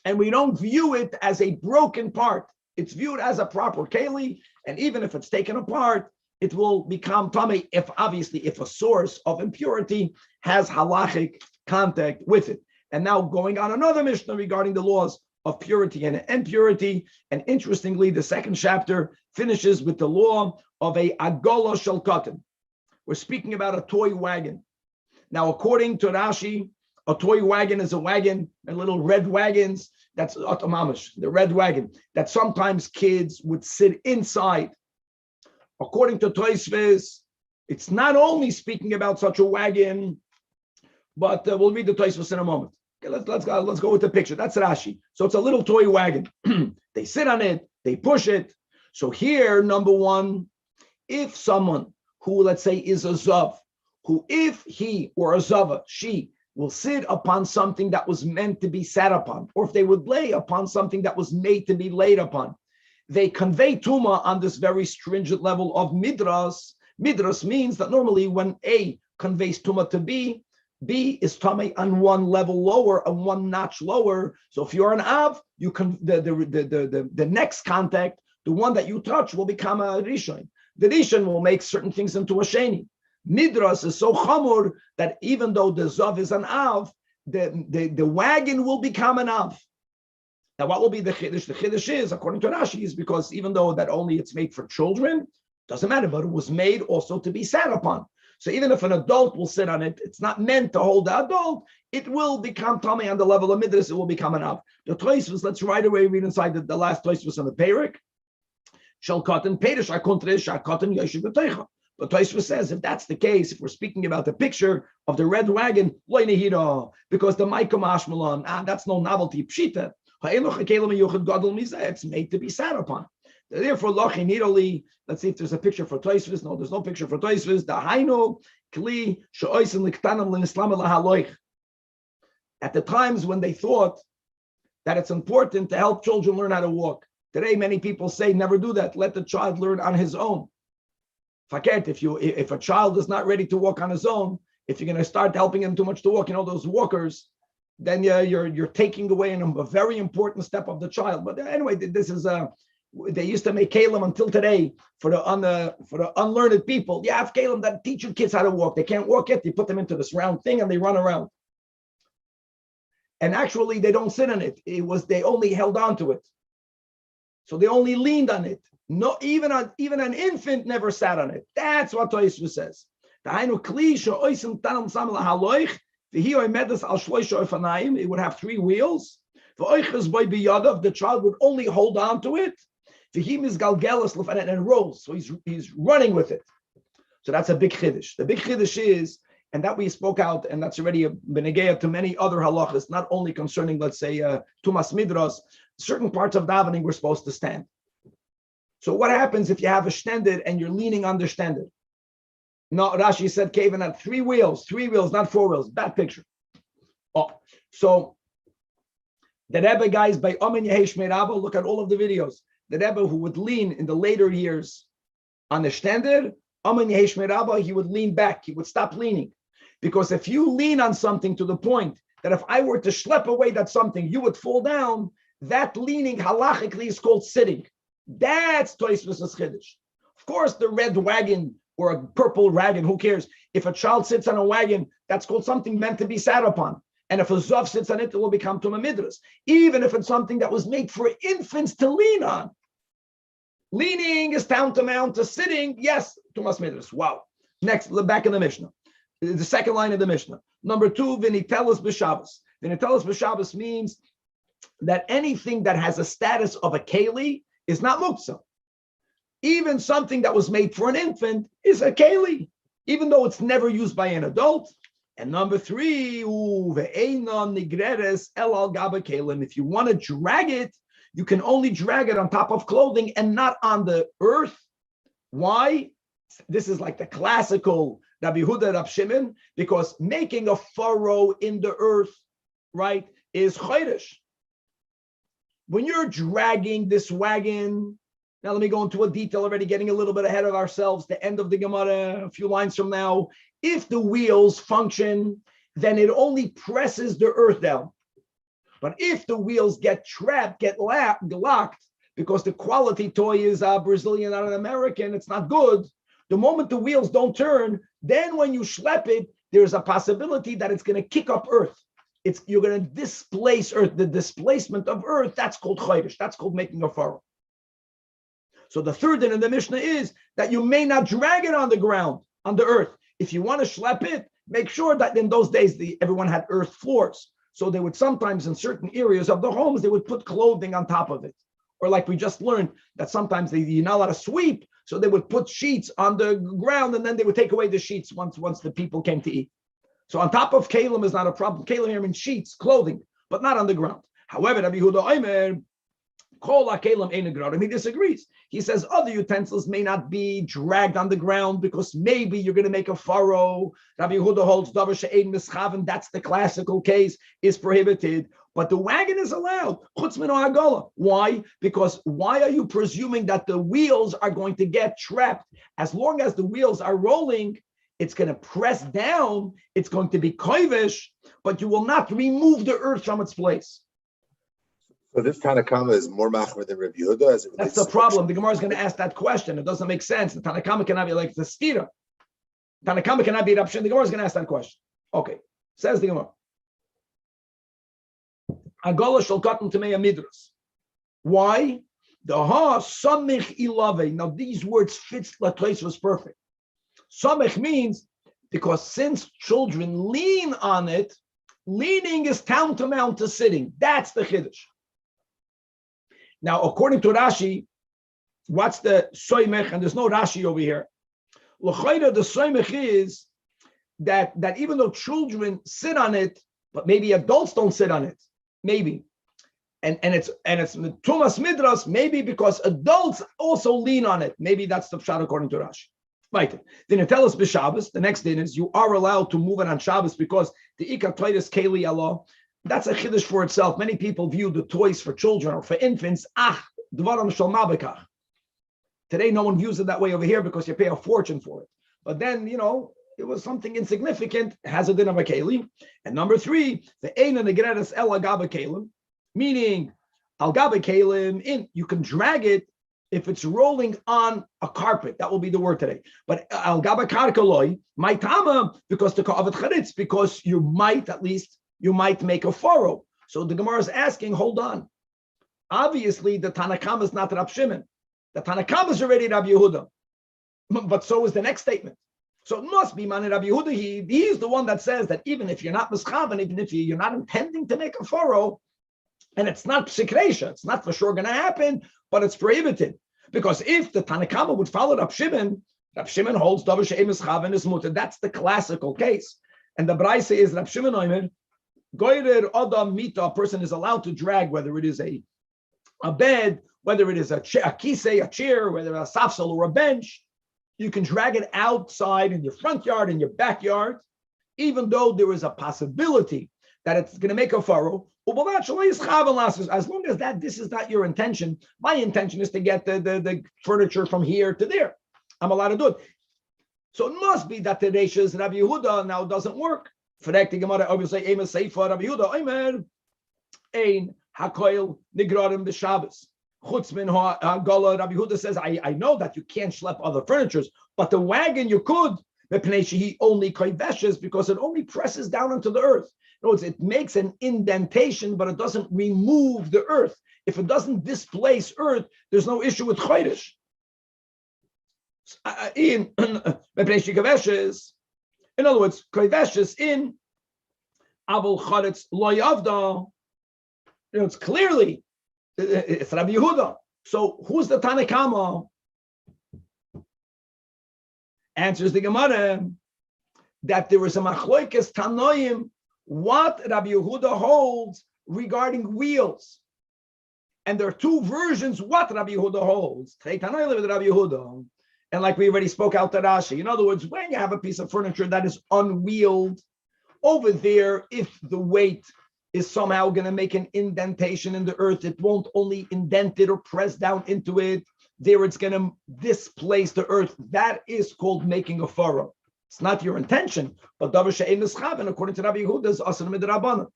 And we don't view it as a broken part. It's viewed as a proper keli, and even if it's taken apart, it will become tamei if a source of impurity has halachic contact with it. And now going on another Mishnah regarding the laws of purity and impurity. And interestingly, the 2nd chapter finishes with the law of a agola shel katan. We're speaking about a toy wagon. Now, according to Rashi, a toy wagon is a wagon, and little red wagons, that's otomamish, the red wagon, that sometimes kids would sit inside. According to Tosfos, it's not only speaking about such a wagon, but we'll read the Tosfos in a moment. Okay, let's go with the picture. That's Rashi. So it's a little toy wagon. They sit on it, they push it. So here, number 1, if someone who, let's say, is a zav, who if he or a zava, she, will sit upon something that was meant to be sat upon, or if they would lay upon something that was made to be laid upon, they convey tuma on this very stringent level of Midrash. Midrash means that normally when A conveys tuma to B, B is tamei on one level lower, on one notch lower. So if you're an Av, you can the next contact, the one that you touch, will become a Rishon. The Rishon will make certain things into a Sheni. Midrash is so chamur that even though the Zav is an Av, the wagon will become an Av. Now, what will be the Chiddush? The Chiddush is, according to Rashi, is because even though that only it's made for children, doesn't matter, but it was made also to be sat upon. So even if an adult will sit on it, it's not meant to hold the adult, it will become tamei on the level of Midrash, it will become an Av. The Tosfos, let's right away read inside the last Tosfos on the Perik. Shall cotton Perish, I contradict, shall cotton Yoshev B'Teicha. But Tosfos says, if that's the case, if we're speaking about the picture of the red wagon, because the Maikom Ashmalon, that's no novelty, Pshita. It's made to be sat upon. Therefore, let's see if there's a picture for Tosfos. No, there's no picture for Tosfos. The Haino Kli She'oisen Liktanam L'Nislam Lahaloich. At the times when they thought that it's important to help children learn how to walk. Today, many people say, never do that. Let the child learn on his own. If a child is not ready to walk on his own, if you're going to start helping him too much to walk, those walkers, then you're taking away a very important step of the child. But anyway, this is they used to make kalim until today for the unlearned people. You have kalim that teach your kids how to walk. They can't walk yet. You put them into this round thing and they run around. And actually, they don't sit on it. They only held on to it. So they only leaned on it. No, even an infant never sat on it. That's what Tosfos says. It would have 3 wheels. The child would only hold on to it. And it rolls. So he's running with it. So that's a big chiddush. The big chiddush is, and that we spoke out, and that's already a benegeya to many other halachas, not only concerning, let's say, tumas midras. Certain parts of davening we're supposed to stand. So what happens if you have a shtended and you're leaning on the shtended? No, Rashi said Kevin had 3 wheels, not 4 wheels. Bad picture. Oh, so the Rebbe guys by Omen Yehesh MERCAVA, look at all of the videos. The Rebbe who would lean in the later years on the shtended, Omen Yehesh MERCAVA, he would lean back. He would stop leaning. Because if you lean on something to the point that if I were to schlep away that something, you would fall down, that leaning halachically is called sitting. That's Tosfos Chiddush. Of course, the red wagon or a purple wagon, who cares? If a child sits on a wagon, that's called something meant to be sat upon. And if a Zov sits on it, it will become Tumah Midrash. Even if it's something that was made for infants to lean on. Leaning is tantamount to sitting. Yes, Tumas Midrash. Wow. Next, back in the Mishnah. The second line of the Mishnah. Number 2, Vinitelis B'Shabbos. Vinitelis B'Shabbos means that anything that has a status of a keli is not muktzah. Even something that was made for an infant is a keli, even though it's never used by an adult. And number 3, if you want to drag it, you can only drag it on top of clothing and not on the earth. Why? This is like the classical Rabbi Yehuda, Rab Shimon, because making a furrow in the earth, right, is chodesh. When you're dragging this wagon, now let me go into a detail already, getting a little bit ahead of ourselves, the end of the Gemara, a few lines from now. If the wheels function, then it only presses the earth down. But if the wheels get trapped, get locked, because the quality toy is Brazilian, not an American, it's not good. The moment the wheels don't turn, then when you schlep it, there's a possibility that it's going to kick up earth. You're going to displace earth. The displacement of earth, that's called chodesh. That's called making a furrow. So the third din in the Mishnah is that you may not drag it on the ground, on the earth. If you want to schlep it, make sure that in those days, everyone had earth floors. So they would sometimes, in certain areas of the homes, they would put clothing on top of it. Or like we just learned, that sometimes you're not allowed to sweep, so they would put sheets on the ground, and then they would take away the sheets once the people came to eat. So on top of kalim is not a problem. Kalim here means sheets, clothing, but not on the ground. However, Rabbi Yehuda Omer, Kol HaKelim Ein Negrarim, he disagrees. He says other utensils may not be dragged on the ground because maybe you're going to make a furrow. Rabbi Yehuda holds Davar She'ein Miscaving, that's the classical case, is prohibited. But the wagon is allowed. Chutz min ha'agala. Why? Because why are you presuming that the wheels are going to get trapped? As long as the wheels are rolling, it's going to press down, it's going to be koivish, but you will not remove the earth from its place. So this Tanakama is more machmer than Rabbi Yehuda as it relates. That's the problem. The Gemara is going to ask that question. It doesn't make sense. The Tanakama cannot be like the stira. Tanakama cannot be Rab Shimon. The Gemara is going to ask that question. Okay, says the Gemara. Agola shall cotton to me a midras. Why? The ha samich ilave. Now these words fits Latois was perfect. Samich means because since children lean on it, leaning is tantamount to sitting. That's the chiddush. Now, according to Rashi, what's the soymech? And there's no Rashi over here. L'chayda, the soymech is that even though children sit on it, but maybe adults don't sit on it. Maybe, and it's Tumas Midrash, maybe because adults also lean on it. Maybe that's the pshat according to Rashi. Right. Then it tells us b'Shabbos. The next thing is you are allowed to move it on Shabbos because the ikar toides keli Allah. That's a chiddush for itself. Many people view the toys for children or for infants. Dvaram shel mabekach. Today, no one views it that way over here because you pay a fortune for it. But then, it was something insignificant, has a din of a keli. And number 3, the eina negredes el agabe kelim, meaning al gabe kelim, you can drag it if it's rolling on a carpet. That will be the word today. But al gabe karkaloi, my tama, because the ka'avet charitz, because you might make a furrow. So the Gemara is asking, hold on. Obviously, the Tanakama is not Rab Shimon. The Tanakama is already Rabbi Yehuda. But so is the next statement. So it must be Mani Rabbi Yehuda. He's the one that says that even if you're not mischaven, even if you're not intending to make a furrow, and it's not psikresha, it's not for sure going to happen, but it's prohibited. Because if the Tanakama would follow Rab Shimon holds Davar She'ein Mischaven is mutter. That's the classical case. And the Beitzah is Rab Shimon Omer, Goyrer Adam Mita, a person is allowed to drag, whether it is a bed, whether it is a kisei, a chair, whether it's a safsel or a bench. You can drag it outside in your front yard, in your backyard, even though there is a possibility that it's going to make a furrow. As long as this is not your intention, my intention is to get the furniture from here to there. I'm allowed to do it. So it must be that the Reish's Rabbi Yehuda now doesn't work. For that, the Gemara obviously Rabbi Yehuda Omer Ein hakoil nigrarim b'Shabbos. Chutzmin ha'gola. Rabbi Yehuda says, I know that you can't schlep other furnitures, but the wagon you could. He only koiveshes because it only presses down into the earth. In other words, it makes an indentation, but it doesn't remove the earth. If it doesn't displace earth, there's no issue with chodesh. In other words, koiveshes in abul charetz lo yavda. It's clearly it's Rabbi Yehuda. So who's the Tanakama? Answers the Gemara that there is a machloikes tanoim what Rabbi Yehuda holds regarding wheels, and there are two versions what Rabbi Yehuda holds. Rabbi Yehuda, and like we already spoke out to Rashi. In other words, when you have a piece of furniture that is unwheeled, over there, if the weight is somehow going to make an indentation in the earth, it won't only indent it or press down into it. There it's going to displace the earth. That is called making a furrow. It's not your intention, but davar she'ein miscaving, according to Rabbi Yehuda, is asur midrabanan.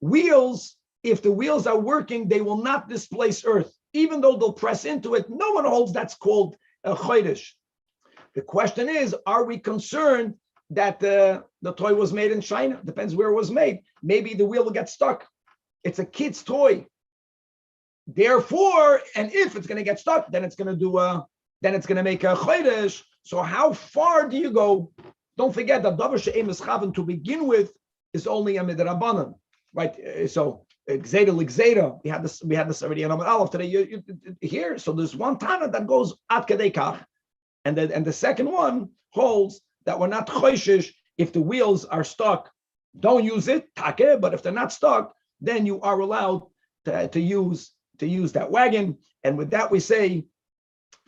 Wheels, if the wheels are working, they will not displace earth. Even though they'll press into it, no one holds that's called a chodesh. The question is, are we concerned that the toy was made in China? Depends where it was made. Maybe the wheel will get stuck. It's a kid's toy. Therefore, and if it's going to get stuck, then it's going to make a chodesh. So how far do you go? Don't forget that davar she'ein mischaven to begin with is only a midrabanan, right? So gzeira l'gzeira. We had this already in Amar Aleph today. Here, so there's one Tana that goes ad kadei kach, and the second one holds that we're not choishish if the wheels are stuck. Don't use it, take. But if they're not stuck, then you are allowed to use that wagon. And with that, we say,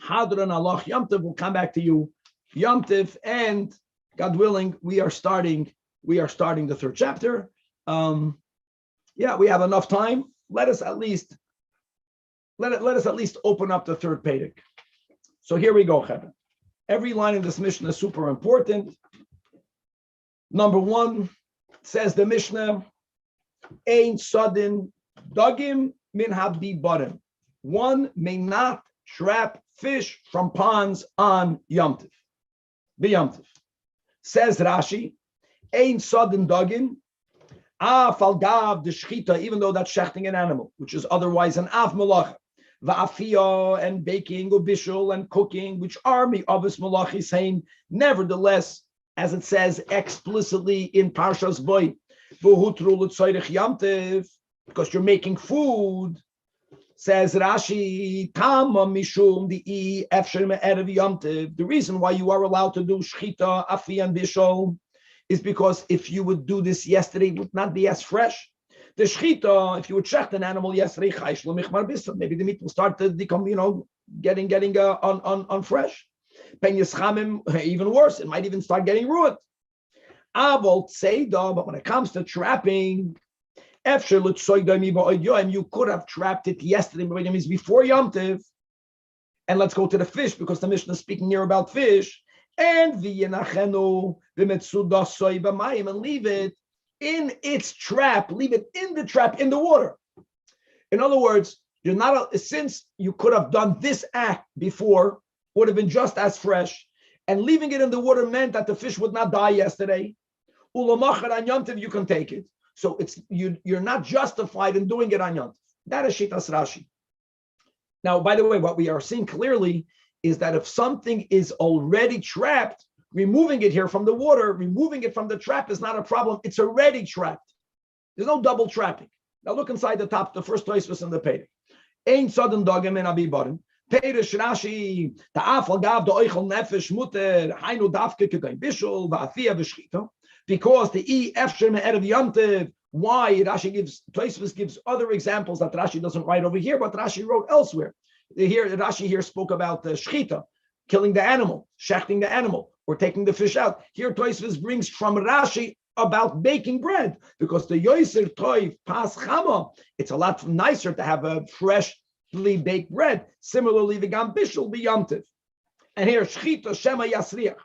Hadran Allah Yom Tov. We'll come back to you, Yom Tov, and God willing, we are starting the third chapter. We have enough time. Let us at least open up the third Perek. So here we go, Chevin. Every line in this Mishnah is super important. Number one, says the Mishnah, Ein Sodin Dagim Min Habdi Barim. One may not trap fish from ponds on Yom Tov. B'Yom Tov. Says Rashi, Ein Sodin Dagim, Fal Gav the Shchita, even though that's shechting an animal, which is otherwise an Av Malacha. Va'afiyah and baking, ubishul and cooking, which are mi'avos malachi, saying, nevertheless, as it says explicitly in Parshas Boy, v'hutru l'tzoyrich Yom Tov, because you're making food. Says Rashi, Tama mishum di'i efsher me'erev Yom Tov. The reason why you are allowed to do shchita, afiyah, and bishul is because if you would do this yesterday, it would not be as fresh. The shchita, if you would shecht an animal yesterday, maybe the meat will start to become, getting on fresh. Pen yischamim, even worse, it might even start getting ruined. But when it comes to trapping, you could have trapped it yesterday, means before Yom Tov. And let's go to the fish, because the Mishnah is speaking here about fish. And and leave it in its trap, leave it in the trap, in the water. In other words, you're not, since you could have done this act before, would have been just as fresh, and leaving it in the water meant that the fish would not die yesterday. Ulamachar on Yom Tov, you can take it. So you're not justified in doing it on Yom Tov. That is Shitas Rashi. Now, by the way, what we are seeing clearly is that if something is already trapped, removing it here from the water, removing it from the trap is not a problem. It's already trapped. There's no double trapping. Now look inside the top, the first Tosfos in the Perek. Ein sudden dogem in abi barim. Perish Rashi, ta'afal gav do'oichel nefesh muter, hainu davke kegain bishul, va'afiyah v'shchita. Because the efsher me'erev Yom Tov. Why Tosfos gives other examples that Rashi doesn't write over here, but Rashi wrote elsewhere. Rashi here spoke about the shchita, killing the animal, shechting the animal, or taking the fish out. Here Tosfos brings from Rashi about baking bread, because the yoser toiv pas chama, it's a lot nicer to have a freshly baked bread. Similarly, the gam bishul b'Yom Tov. And here shchita shema yasriach.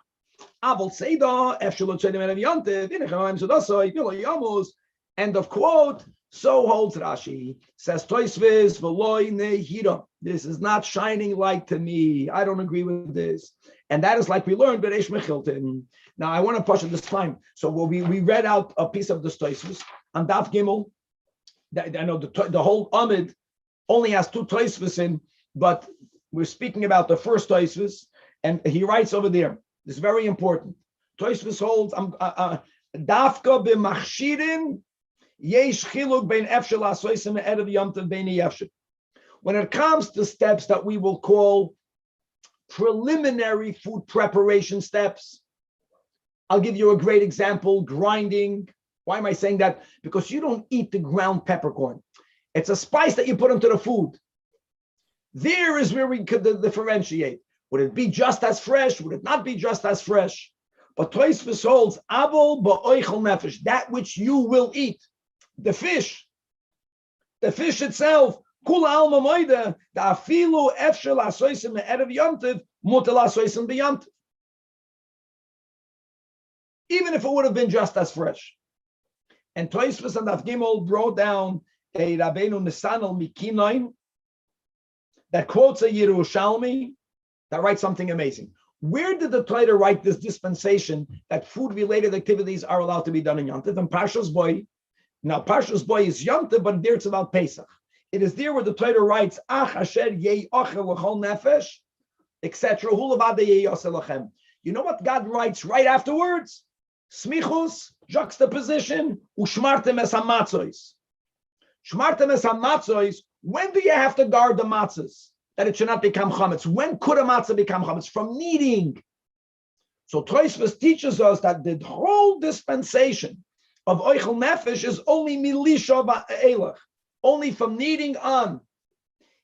Aval seida efshel tzedem erev Yom Tov. End of quote. So holds Rashi. Says Toisves v'loy nehira. This is not shining light to me. I don't agree with this. And that is like we learned Bereish Mechilton. Now I want to push it this time. So we read out a piece of the Toisves on Daf Gimel. I know the whole Amid only has 2 Toisves in, but we're speaking about the first Toisves, and he writes over there. This is very important. Toisves holds Dafka b'machshirin. When it comes to steps that we will call preliminary food preparation steps, I'll give you a great example: grinding. Why am I saying that? Because you don't eat the ground peppercorn. It's a spice that you put into the food. There is where we could differentiate. Would it be just as fresh? Would it not be just as fresh? But Tosfos holds avol ba'oichel nefesh, that which you will eat. The fish itself, kula alma moida, the afilu efshel asoisim erev yomtiv, mutal asoisim b'yomtiv. Even if it would have been just as fresh. And Tosfos and Daf Gimel brought down a Rabbeinu Nisanel Mikinoin that quotes a Yerushalmi that writes something amazing. Where did the Torah write this dispensation that food-related activities are allowed to be done in Yomtiv? And Parshas Boy. Now, Parshas Boy is Yom Tov, but there it's about Pesach. It is there where the Torah writes, Ach asher yei ochel l'chol nefesh, etc. You know what God writes right afterwards? Smichus, juxtaposition, ushmartem es hamatzois. Shmartem es hamatzois, when do you have to guard the matzahs? That it should not become chametz. When could a matzah become chametz? From kneading. So Tosfos teaches us that the whole dispensation of oichel nefesh is only milisha ba'elach, only from kneading on.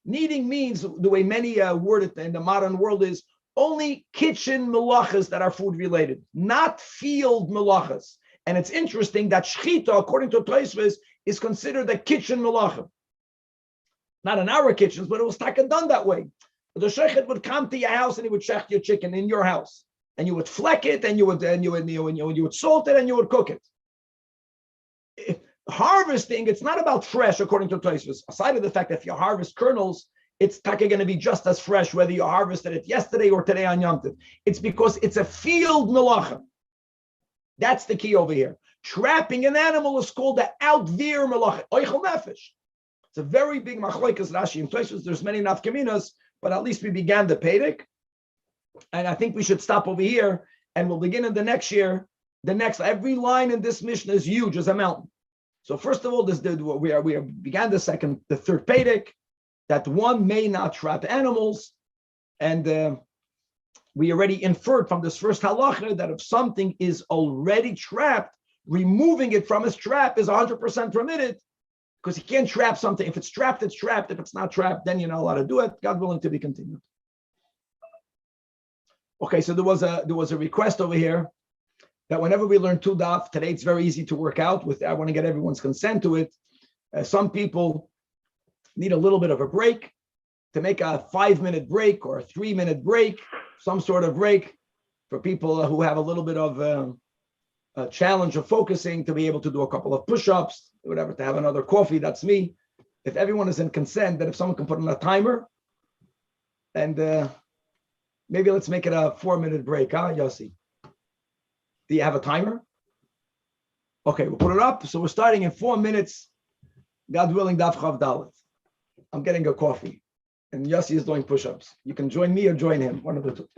Kneading means, the way many word it in the modern world, is only kitchen melachas that are food related, not field melachas. And it's interesting that shchita, according to Tosfos, is considered a kitchen melacha. Not in our kitchens, but it was taken done that way. The shechet would come to your house and he would shecht your chicken in your house, and you would fleck it, and you would salt it, and you would cook it. Harvesting, it's not about fresh, according to Tosfos. Aside of the fact that if you harvest kernels, it's going to be just as fresh whether you harvested it yesterday or today on Yom Tov. It's because it's a field melacha. That's the key over here. Trapping an animal is called the outveer melacha, oichel nefesh. It's a very big machloikas Rashi and Tosfos. There's many nafkaminas, but at least we began the Pedic, and I think we should stop over here, and we'll begin in the next year. Every line in this Mishnah is huge as a mountain. So first of all, we began the third Pedic, that one may not trap animals, and we already inferred from this first halacha that if something is already trapped, removing it from its trap is 100% permitted, because you can't trap something. If it's trapped, it's trapped. If it's not trapped, then you're not allowed to do it. God willing, to be continued. Okay, so there was a request over here that whenever we learn 2 daf, today it's very easy to work out with. I want to get everyone's consent to it. Some people need a little bit of a break, to make a 5-minute break or a 3-minute break, some sort of break for people who have a little bit of a challenge of focusing, to be able to do a couple of push-ups, whatever, to have another coffee. That's me. If everyone is in consent, then if someone can put on a timer, and maybe let's make it a 4-minute break, Yossi? Do you have a timer? Okay, we'll put it up. So we're starting in 4 minutes. God willing, Daf Chav Dalet. I'm getting a coffee, and Yossi is doing push-ups. You can join me or join him, one of the two.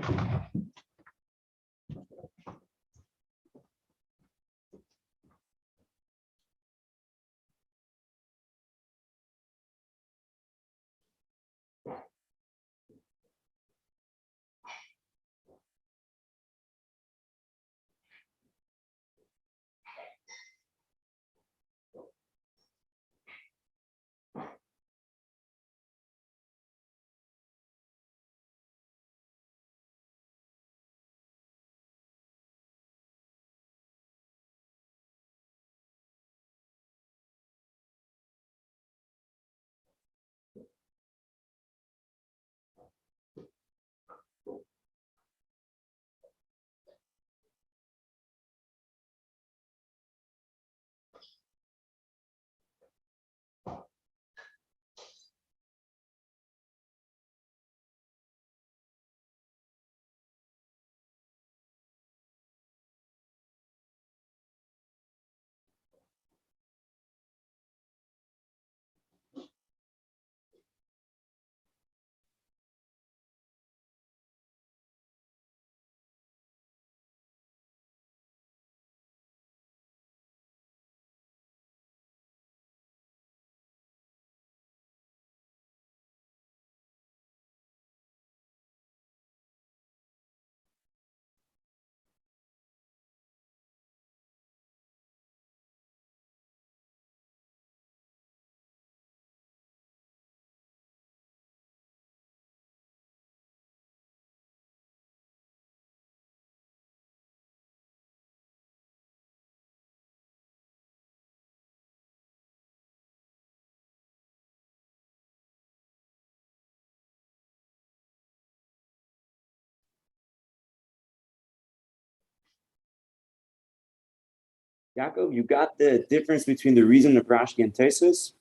Yaakov, you got the difference between the reason of Rashi and Tosfos?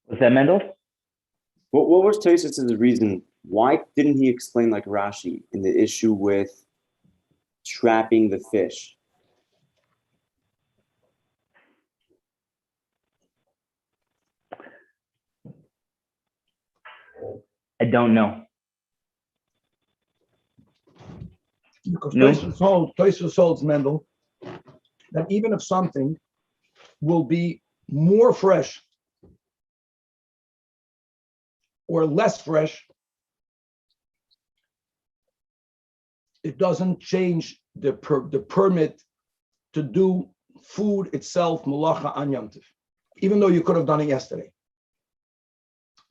What's that, Mendel? What was Tosfos' reason? Why didn't he explain like Rashi in the issue with trapping the fish? I don't know. Because No. Tosfos holds, Mendel, that even if something will be more fresh or less fresh, it doesn't change the permit to do food itself, malacha an Yom Tov, even though you could have done it yesterday.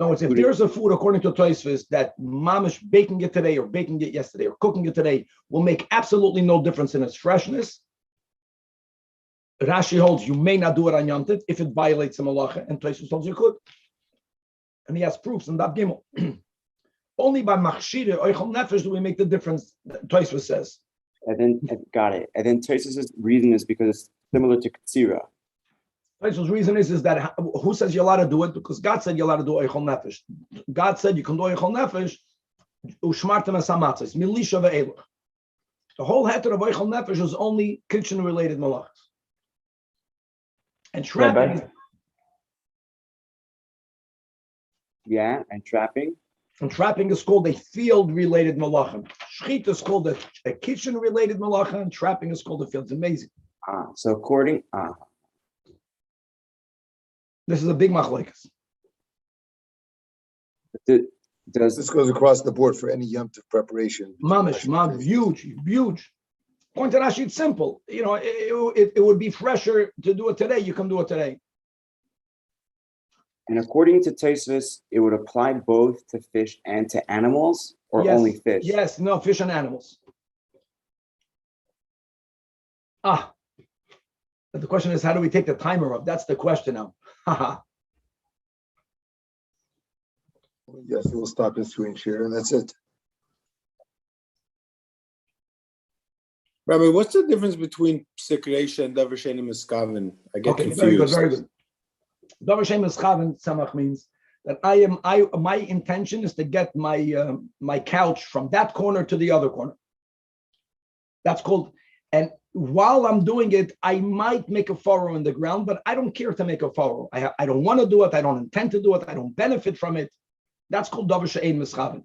In other words, if there's a food, according to Tosfos, that mamish baking it today or baking it yesterday or cooking it today will make absolutely no difference in its freshness, Rashi holds you may not do it on Yom Tov if it violates the malacha, and Tosfos holds you could. And he has proofs in Daf Gimel. Only by machshire oichel nefesh do we make the difference, Tosfos says. And then, got it. And then Tosfos' reason is because it's similar to Katsira. Tosfos' reason is that who says you're allowed to do it? Because God said you're allowed to do oichel nefesh. God said you can do oichel nefesh, ushmartem es hamatzos, milisha ve'elach. The whole heter of oichel nefesh is only kitchen-related malachas. And trapping. Yeah, and trapping. And trapping is called a field-related malachim. Shchita is called a kitchen-related malacha, and trapping is called a field. It's amazing. So according, This is a big machlekes. does This goes across the board for any Yom Tov preparation. Mamish, huge. Point to Rashi, it's simple. You know, it would be fresher to do it today. You can do it today. and according to Tosfos, it would apply both to fish and to animals, or Yes, only fish? Yes, no, fish and animals. But the question is, how do we take the timer up? That's the question now. Yes, we'll stop this swing share, and that's it. Rabbi, what's the difference between psikresha and davar she'eino miscaving? I get confused. Very good. Davar she'eino miscaving samach means that my intention is to get my couch from that corner to the other corner. That's called, and while I'm doing it, I might make a furrow in the ground, but I don't care to make a furrow. I don't want to do it. I don't intend to do it. I don't benefit from it. That's called davar she'eino miscaving.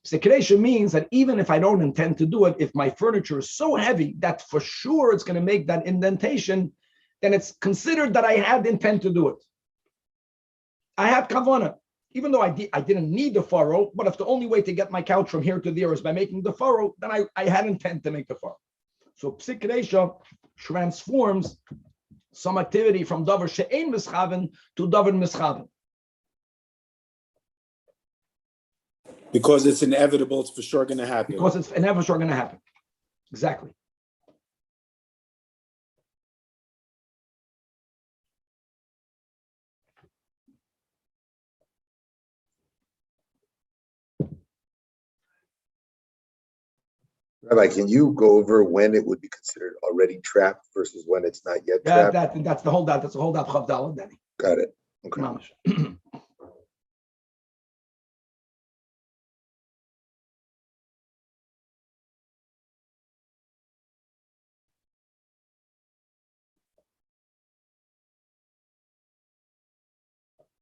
Psikresha means that even if I don't intend to do it, if my furniture is so heavy that for sure it's going to make that indentation, then it's considered that I had intent to do it. I had kavanah, even though I didn't need the furrow, but if the only way to get my couch from here to there is by making the furrow, then I had intent to make the furrow. So psikresha transforms some activity from davar she'eino miscaving to davar miscaving. Because it's inevitable, it's for sure going to happen. Because it's inevitable going to happen. Exactly. Rabbi, can you go over when it would be considered already trapped versus when it's not yet trapped? That's the whole doubt. That's the whole doubt. Chavdal, Danny. Got it. Okay.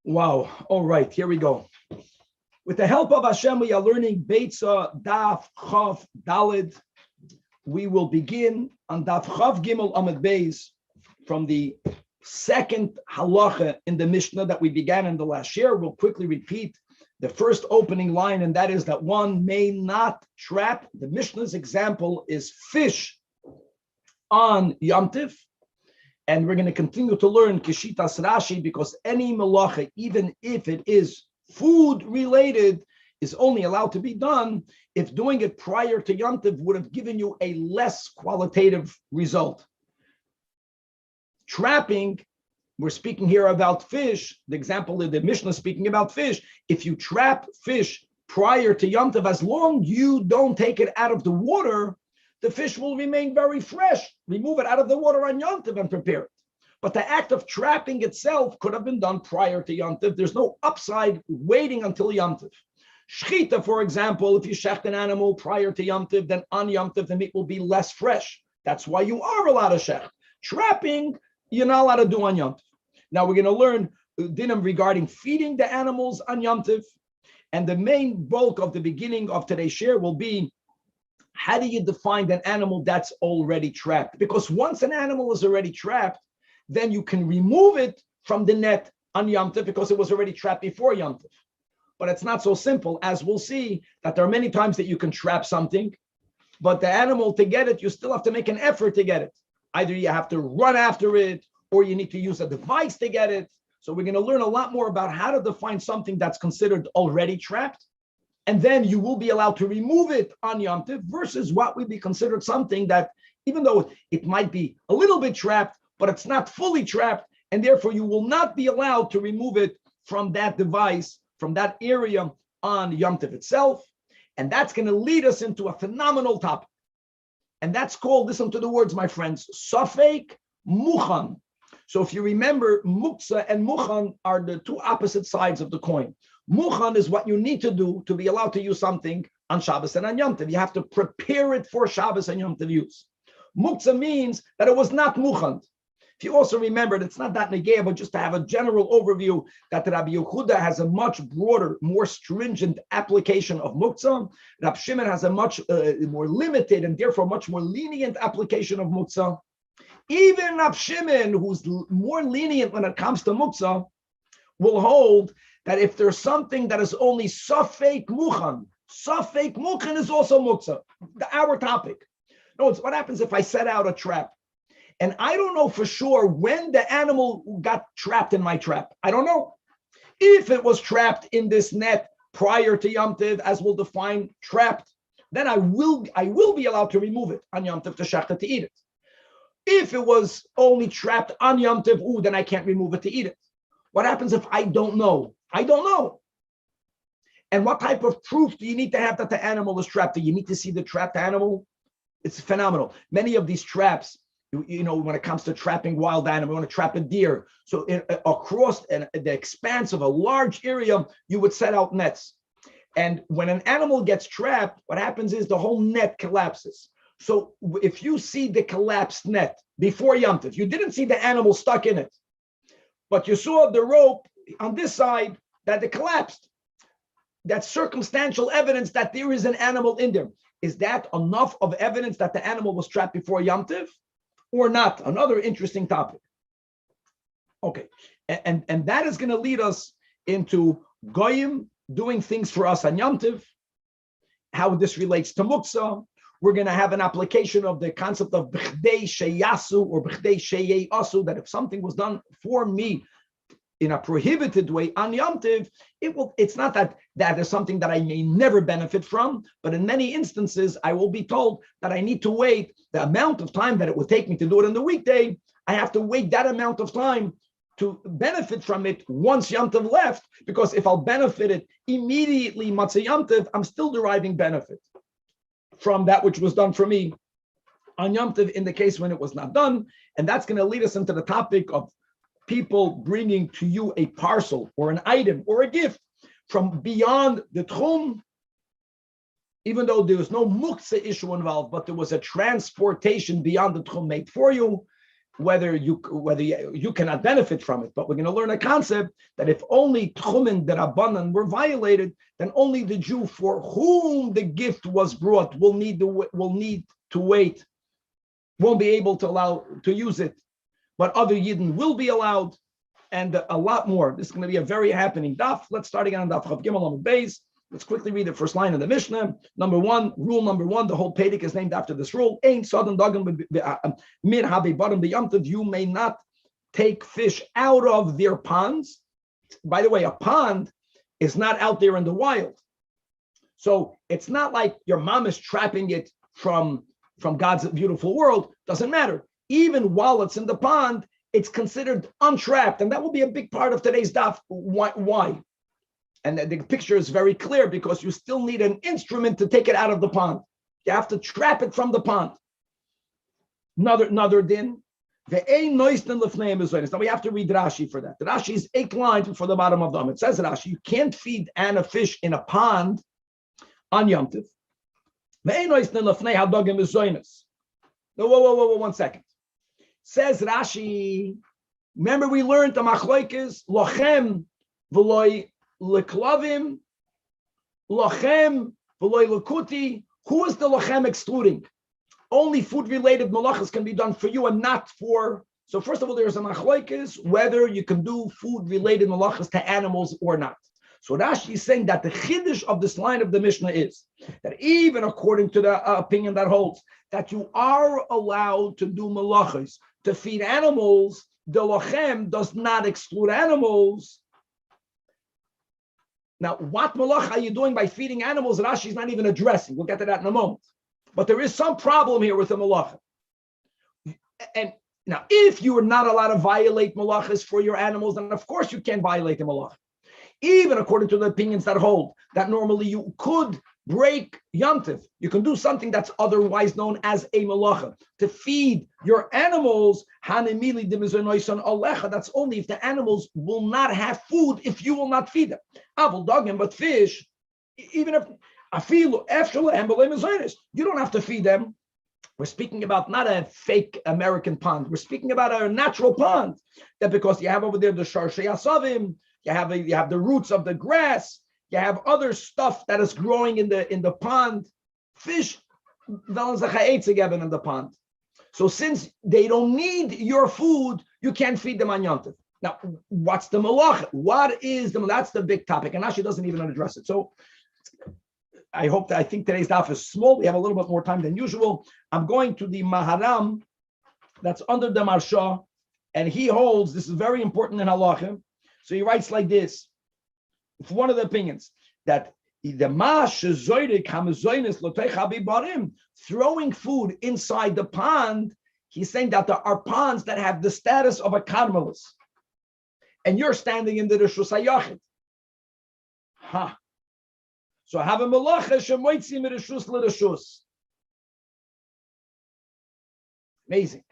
Wow. All right, here we go. With the help of Hashem, we are learning Beitzah, Daf, Chav, Dalid. We will begin on Daf Chav Gimel Amud Beis from the second halacha in the Mishnah that we began in the last year. We'll quickly repeat the first opening line, and that is that one may not trap. The Mishnah's example is fish on Yom Tiv. And we're going to continue to learn Kishitas Rashi, because any malacha, even if it is food related, is only allowed to be done if doing it prior to Yom Tov would have given you a less qualitative result. Trapping, we're speaking here about fish. The example of the Mishnah speaking about fish. If you trap fish prior to Yom Tov, as long as you don't take it out of the water, the fish will remain very fresh. Remove it out of the water on Yom Tov and prepare it. But the act of trapping itself could have been done prior to Yom Tov. There's no upside waiting until Yom Tov. Shechita, for example, if you shecht an animal prior to Yom Tov, then on Yom Tov the meat will be less fresh. That's why you are allowed to shecht. Trapping, you're not allowed to do on Yom Tov. Now we're going to learn dinim regarding feeding the animals on Yom Tov. And the main bulk of the beginning of today's share will be, how do you define an animal that's already trapped? Because once an animal is already trapped, then you can remove it from the net on Yom Tov because it was already trapped before Yom Tov. But it's not so simple, as we'll see that there are many times that you can trap something, but the animal, to get it, you still have to make an effort to get it. Either you have to run after it, or you need to use a device to get it. So we're going to learn a lot more about how to define something that's considered already trapped. And then you will be allowed to remove it on Yom Tov versus what would be considered something that, even though it might be a little bit trapped, but it's not fully trapped, and therefore you will not be allowed to remove it from that device, from that area on Yom Tov itself. And that's going to lead us into a phenomenal topic. And that's called, listen to the words, my friends, Safek Muchan. So if you remember, Muktzah and Muchan are the two opposite sides of the coin. Muchan is what you need to do to be allowed to use something on Shabbos and on Yom Tov. You have to prepare it for Shabbos and Yom Tov use. Muktzah means that it was not Muchan. If you also remembered, it's not that negaya, but just to have a general overview that Rabbi Yehuda has a much broader, more stringent application of muktzah. Rabbi Shimon has a much more limited and therefore much more lenient application of muktzah. Even Rabbi Shimon, who's more lenient when it comes to muktzah, will hold that if there's something that is only safek muchan is also muktzah, our topic. No, it's what happens if I set out a trap. And I don't know for sure when the animal got trapped in my trap. I don't know. If it was trapped in this net prior to Yom Tov, as we'll define trapped, then I will be allowed to remove it on Yom Tov to shechta to eat it. If it was only trapped on Yom Tov, then I can't remove it to eat it. What happens if I don't know? I don't know. And what type of proof do you need to have that the animal is trapped? Do you need to see the trapped animal? It's phenomenal. Many of these traps, you know, when it comes to trapping wild animal, you want to trap a deer. So across the expanse of a large area, you would set out nets. And when an animal gets trapped, what happens is the whole net collapses. So if you see the collapsed net before Yom Tov, you didn't see the animal stuck in it, but you saw the rope on this side that it collapsed. That's circumstantial evidence that there is an animal in there. Is that enough of evidence that the animal was trapped before Yom Tov? Or not? Another interesting topic. Okay, and that is going to lead us into Goyim doing things for us on Yom Tov, how this relates to Muktzah. We're going to have an application of the concept of B'chdei Sheyasu or B'chdei Sheyasu, that if something was done for me in a prohibited way on Yom Tov, it's not that is something that I may never benefit from, but in many instances, I will be told that I need to wait the amount of time that it would take me to do it in the weekday. I have to wait that amount of time to benefit from it once Yom Tov left, because if I'll benefit it immediately, Matzah Yom Tov, I'm still deriving benefit from that which was done for me on Yom Tov in the case when it was not done. And that's going to lead us into the topic of people bringing to you a parcel or an item or a gift from beyond the Tchum, even though there was no muktzah issue involved, but there was a transportation beyond the Tchum made for you, whether you cannot benefit from it. But we're going to learn a concept that if only Tchumen derabanan were violated, then only the Jew for whom the gift was brought will need to wait, won't be able to allow to use it. But other Yidden will be allowed, and a lot more. This is going to be a very happening daf. Let's start again on daf Chav Gimel on Beis. Let's quickly read the first line of the Mishnah. Rule number one, the whole Pedic is named after this rule. Ein Sodom Dogam Mir Habe Bottom the Yom Tov. You may not take fish out of their ponds. By the way, a pond is not out there in the wild. So it's not like your mom is trapping it from God's beautiful world. Doesn't matter. Even while it's in the pond, it's considered untrapped. And that will be a big part of today's daf. Why? And the picture is very clear because you still need an instrument to take it out of the pond. You have to trap it from the pond. Another din. Now we have to read Rashi for that. The Rashi is 8 lines before the bottom of the Amid. It says Rashi, you can't feed a fish in a pond on Yom Tov. Whoa, 1 second. Says Rashi, remember we learned the machloikis, lochem v'loy leklavim, lochem v'loy lekuti. Who is the lochem excluding? Only food-related malachas can be done for you and not for. So first of all, there's a machloikis whether you can do food-related malachas to animals or not. So Rashi is saying that the chiddush of this line of the Mishnah is that even according to the opinion that holds that you are allowed to do malachas to feed animals, the lochem does not exclude animals. Now, what malacha are you doing by feeding animals? Rashi is not even addressing. We'll get to that in a moment. But there is some problem here with the malacha. And now, if you are not allowed to violate malachas for your animals, then of course you can't violate the malacha. Even according to the opinions that hold that normally you could break Yom Tov, you can do something that's otherwise known as a malacha to feed your animals. That's only if the animals will not have food if you will not feed them. But fish, even if you don't have to feed them. We're speaking about not a fake American pond. We're speaking about a natural pond. That because you have over there the sharshei asavim, you have the roots of the grass, you have other stuff that is growing in the pond. Fish, in the pond. So since they don't need your food, you can't feed them on Yom Tov. Now, what's the malach? That's the big topic, and Rashi doesn't even address it. So I think today's daf is small. We have a little bit more time than usual. I'm going to the Maharam that's under the Marsha, and he holds, this is very important in halachah. So he writes like this. It's one of the opinions that throwing food inside the pond, he's saying that there are ponds that have the status of a karmelis, and you're standing in the Rishus HaYachid. So have a malacha shemoitzi mirishus l'rishus. Amazing.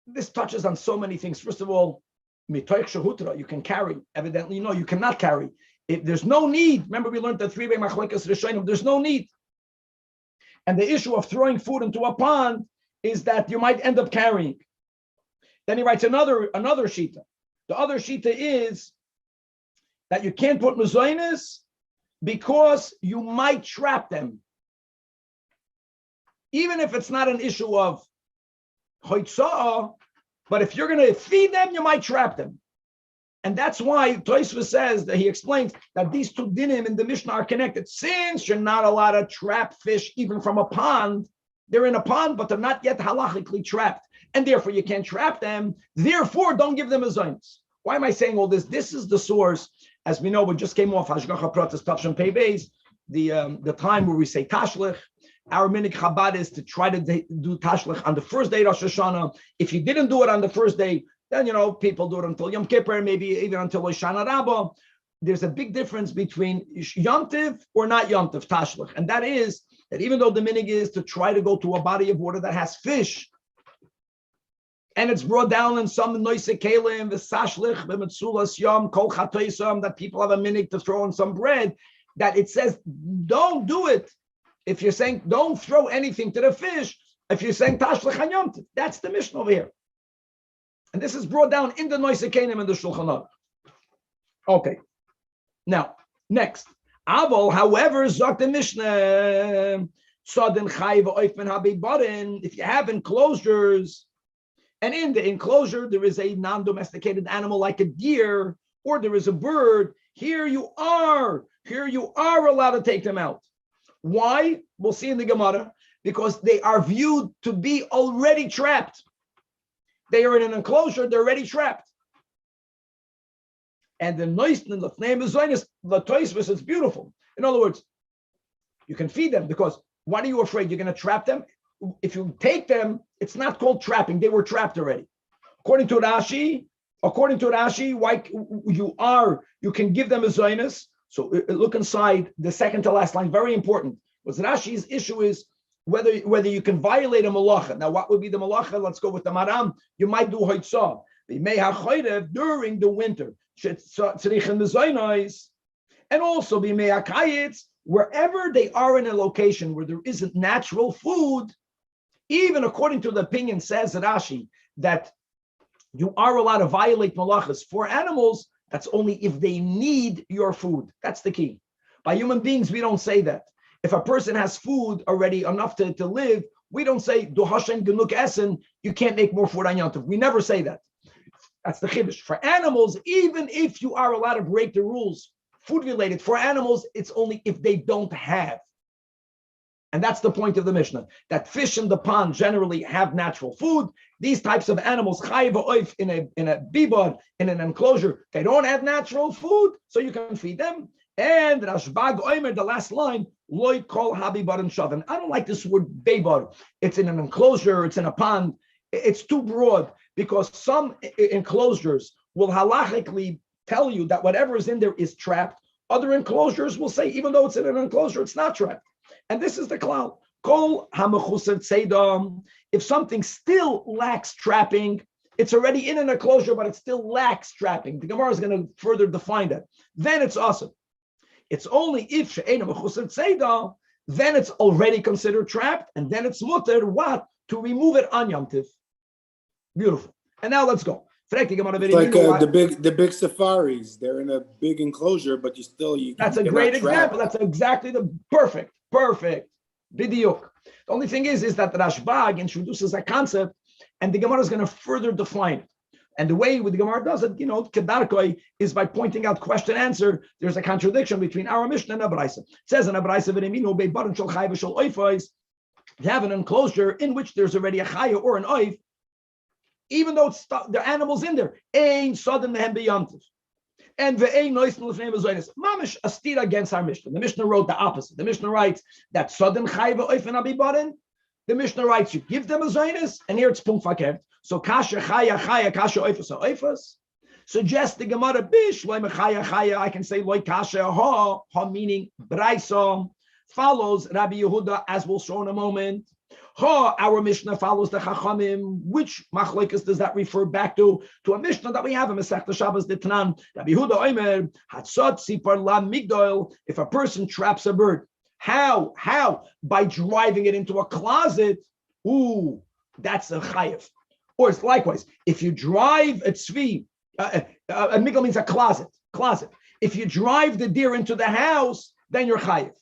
This touches on so many things. First of all, mitoich shehutra, you can carry. Evidently, no, you cannot carry. If there's no need, remember we learned the 3-way machlokes rishonim, there's no need. And the issue of throwing food into a pond is that you might end up carrying. Then he writes another shita. The other shita is that you can't put mezainis because you might trap them. Even if it's not an issue of hoitzah, but if you're going to feed them, you might trap them. And that's why Tosfos says that he explains that these two dinim in the Mishnah are connected. Since you're not allowed to trap fish even from a pond, they're in a pond, but they're not yet halachically trapped. And therefore you can't trap them. Therefore, don't give them a zaynis. Why am I saying all this? This is the source. As we know, we just came off Hashgacha Pratis Tavshin Pei Beis, the time where we say Tashlich. Our minik Chabad is to try to do Tashlich on the first day of Rosh Hashanah. If you didn't do it on the first day, then people do it until Yom Kippur, maybe even until Hoshana Rabbah. There's a big difference between Yom Tov or not Yom Tov Tashlich, and that is that even though the minig is to try to go to a body of water that has fish, and it's brought down in some noise kelim, v'sashlich, v'metzulas yom, kol chatoisam, that people have a minig to throw in some bread, that it says, don't do it. If you're saying, don't throw anything to the fish, if you're saying tashlich on Yom Tov, that's the Mishnah over here. And this is brought down in the noise kelim in the Shulchan Aruch. Okay. Now, next. Aval, however, zok the Mishnah, sodin chayv oifen habibarin, if you have enclosures, and in the enclosure, there is a non-domesticated animal like a deer, or there is a bird. Here you are allowed to take them out. Why? We'll see in the Gemara. Because they are viewed to be already trapped. They are in an enclosure, they're already trapped. And the name is Tosfos, it's beautiful. In other words, you can feed them because what are you afraid? You're going to trap them? If you take them, it's not called trapping. They were trapped already. According to Rashi, why you can give them a zaynis. So look inside the second to last line, very important. What Rashi's issue is whether you can violate a malacha. Now, what would be the malacha? Let's go with the maram. You might do hoitzah. During the winter. And also wherever they are in a location where there isn't natural food, even according to the opinion, says Rashi, that you are allowed to violate malachas for animals. That's only if they need your food. That's the key. By human beings, we don't say that. If a person has food already enough to live, we don't say, Du Hashem genug essen, you can't make more food on Yom Tov. We never say that. That's the chiddush. For animals, even if you are allowed to break the rules, food related, for animals, it's only if they don't have. And that's the point of the Mishnah, that fish in the pond generally have natural food. These types of animals, chayiv oif in a bibod, in an enclosure, they don't have natural food, so you can feed them. And Rashbag Oimer, the last line, loy kol habibad and shavan. I don't like this word bibod. It's in an enclosure, it's in a pond. It's too broad, because some enclosures will halachically tell you that whatever is in there is trapped. Other enclosures will say, even though it's in an enclosure, it's not trapped. And this is the cloud. Kol hamachusar tzeidam. If something still lacks trapping, it's already in an enclosure, but it still lacks trapping. The Gemara is going to further define that. Then it's awesome. It's only if she'ena machusar tzeidam, then it's already considered trapped, and then it's mutter what? To remove it on Yom Tiv. Beautiful. And now let's go. It's like the big safaris. They're in a big enclosure, but that's a great example. That's exactly the perfect. Bidiyuk. The only thing is that Rashbag introduces a concept, and the Gemara is going to further define it. And the way the Gemara does it, kedarkoi, is by pointing out question answer. There's a contradiction between our Mishnah and a Beitzah. It says in a Beitzah, you have an enclosure in which there's already a chaya or an oif, even though there are animals in there. Ein sodem mehem beyantiv. And ve'ein noisen l'fnei mezoynes. Mamish a steer against our Mishnah. The Mishnah wrote the opposite. The Mishnah writes that sodem chayv oifen abibaden. The Mishnah writes you give them a zoynes, and here it's punk fakert. So kasha chaya kasha oifas. Suggest the Gemara bish loy chaya. I can say loy kasha ha meaning braisa follows Rabbi Yehuda, as we'll show in a moment. Our Mishnah follows the Chachamim. Which machlokes does that refer back to? To a Mishnah that we have in Masechta Shabbos D'Tanan. Rabbi Yehuda Omer Hatzot Sipar La Migdol. If a person traps a bird, how? By driving it into a closet. Ooh, that's a chayev. Or it's likewise, if you drive a tzvi, a migdol means a closet. If you drive the deer into the house, then you're chayev.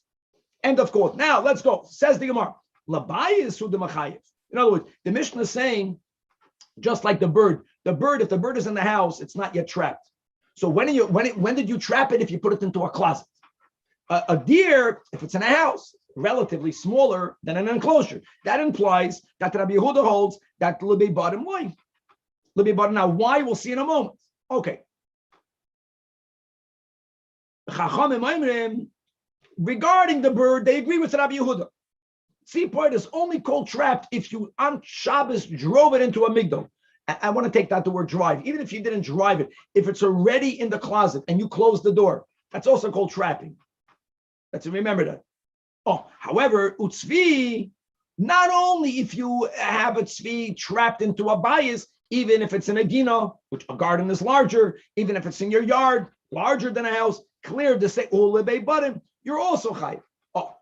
End of quote. Now let's go. Says the Gemara. In other words, the Mishnah is saying, just like the bird, if the bird is in the house, it's not yet trapped. So when did you trap it? If you put it into a closet. A deer, if it's in a house, relatively smaller than an enclosure, that implies that Rabbi Yehuda holds that Libei bottom why. Libei bottom. Now, why we'll see in a moment. Okay. Regarding the bird, they agree with Rabbi Yehuda. Seaport is only called trapped if you on Shabbos drove it into a migdal. I want to take that the word drive. Even if you didn't drive it, if it's already in the closet and you close the door, that's also called trapping. Let's remember that. However, utzvi, not only if you have a tzvi trapped into a bayis, even if it's in a gina, which a garden is larger, even if it's in your yard, larger than a house, clear to say ulebei bottom, you're also chayiv.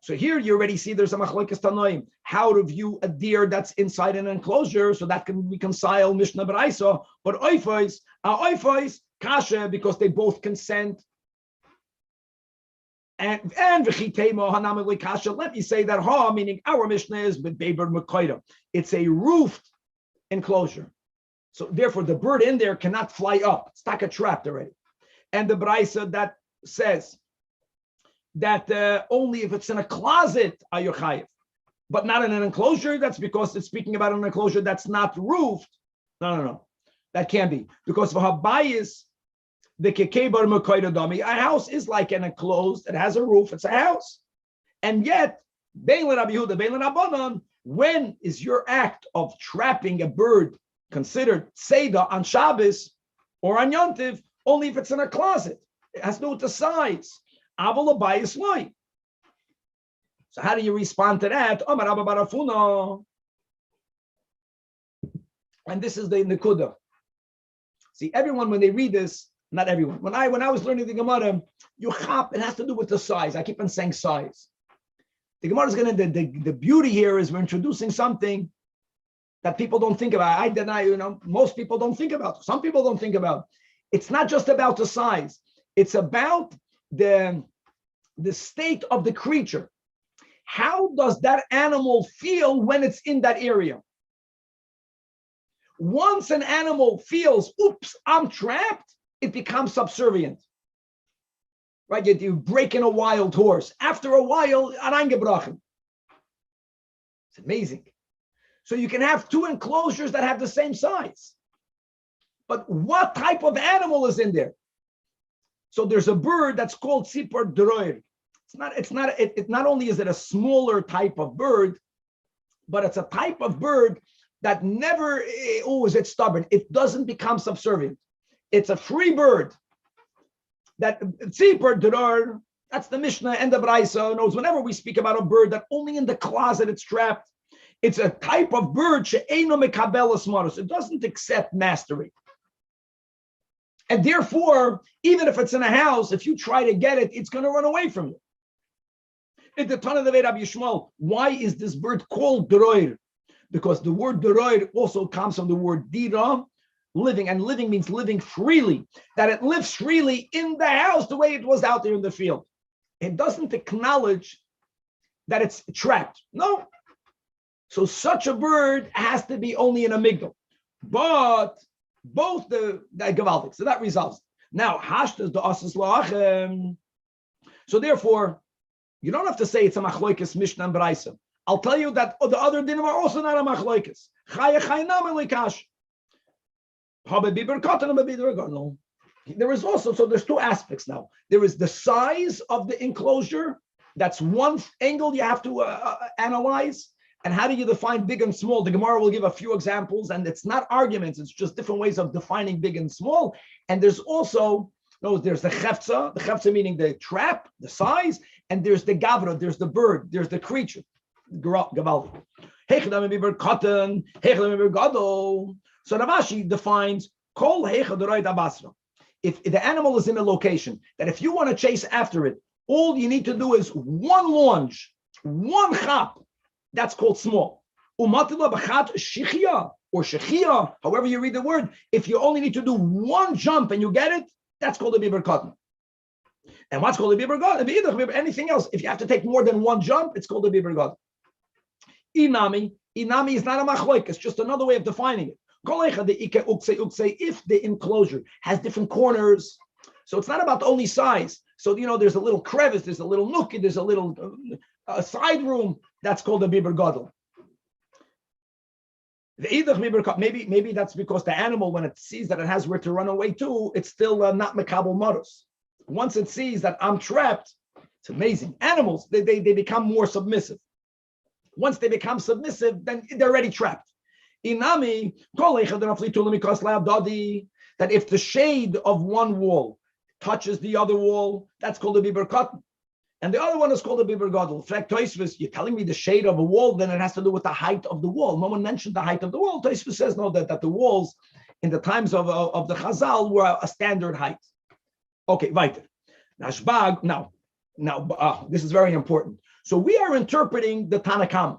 So here you already see there's a machlokes tanoim, how to view a deer that's inside an enclosure, so that can reconcile Mishnah B'Raisa. But oifos kasha, because they both consent. And v'chitemo hanameli kasha. Let me say that ha, meaning our Mishnah is with beber mekoida. It's a roofed enclosure, so therefore the bird in there cannot fly up. It's like a trapped already. And the B'Raisa that says that only if it's in a closet are you chayiv, but not in an enclosure. That's because it's speaking about an enclosure that's not roofed. No. That can't be, because for habayis, the kekebar mekoida dami, a house is like an enclosed. It has a roof. It's a house, and yet bein Rabbi Yehuda, bein Rabbanan, when is your act of trapping a bird considered seder on Shabbos or on Yom Tiv? Only if it's in a closet. It has to do with the size. So So how do you respond to that? Omar Abba Barafuna. And this is the Nekuda. See, everyone, when they read this, not everyone. When I was learning the Gemara, it has to do with the size. I keep on saying size. The Gemara is going to, the beauty here is we're introducing something that people don't think about. I deny, most people don't think about. Some people don't think about. It's not just about the size. It's about the state of the creature. How does that animal feel when it's in that area? Once an animal feels, oops, I'm trapped, it becomes subservient. Right? You break in a wild horse. After a while, it's amazing. So you can have two enclosures that have the same size. But what type of animal is in there? So there's a bird that's called tzipor droir. Not only is it a smaller type of bird, but it's a type of bird that never, is it stubborn? It doesn't become subservient. It's a free bird. That tzipor droir, that's the Mishnah and the Beitzah knows. Whenever we speak about a bird that only in the closet it's trapped, it's a type of bird she'eino mekabel asmaros. It doesn't accept mastery. And therefore, even if it's in a house, if you try to get it, it's going to run away from you. In the Tanach of Rabbi Yishmael, why is this bird called droir? Because the word droir also comes from the word dira, living, and living means living freely, that it lives freely in the house the way it was out there in the field. It doesn't acknowledge that it's trapped. No. So such a bird has to be only in a migdal. But both the gavaldik, so that resolves. Now, hashtas the asas la'achem. So therefore, you don't have to say it's a machloikis Mishnah and Beitzah. I'll tell you that the other dinim are also not a machloikis. Chaya chaynam elikash. There is also, so there's two aspects now. There is the size of the enclosure. That's one angle you have to analyze. And how do you define big and small? The Gemara will give a few examples, and it's not arguments. It's just different ways of defining big and small. And there's also, there's the chefza meaning the trap, the size, and there's the gavra, there's the bird, there's the creature. Gavaldi. So Ravashi defines kol basra. If the animal is in a location that if you want to chase after it, all you need to do is one lunge, one chop. That's called small. Umatila b'chat shichia or shechia, however you read the word. If you only need to do one jump and you get it, that's called a biber katan. And what's called a biber katan? Anything else, if you have to take more than one jump, it's called a biber katan. Inami is not a machloik. It's just another way of defining it. If the enclosure has different corners, so it's not about only size. So there's a little crevice, there's a little nook, there's a little side room. That's called a biber gadol. Maybe that's because the animal, when it sees that it has where to run away to, it's still not mekabel maros. Once it sees that I'm trapped, it's amazing. Animals, they become more submissive. Once they become submissive, then they're already trapped. Inami, that if the shade of one wall touches the other wall, that's called a biber katan. And the other one is called a biber gadol. Fact, Tosfos, you're telling me the shade of a wall, then it has to do with the height of the wall. No one mentioned the height of the wall. Tosfos says no, that the walls in the times of the Chazal were a standard height. Okay, weiter. Rashbag, now, this is very important. So we are interpreting the Tanakh.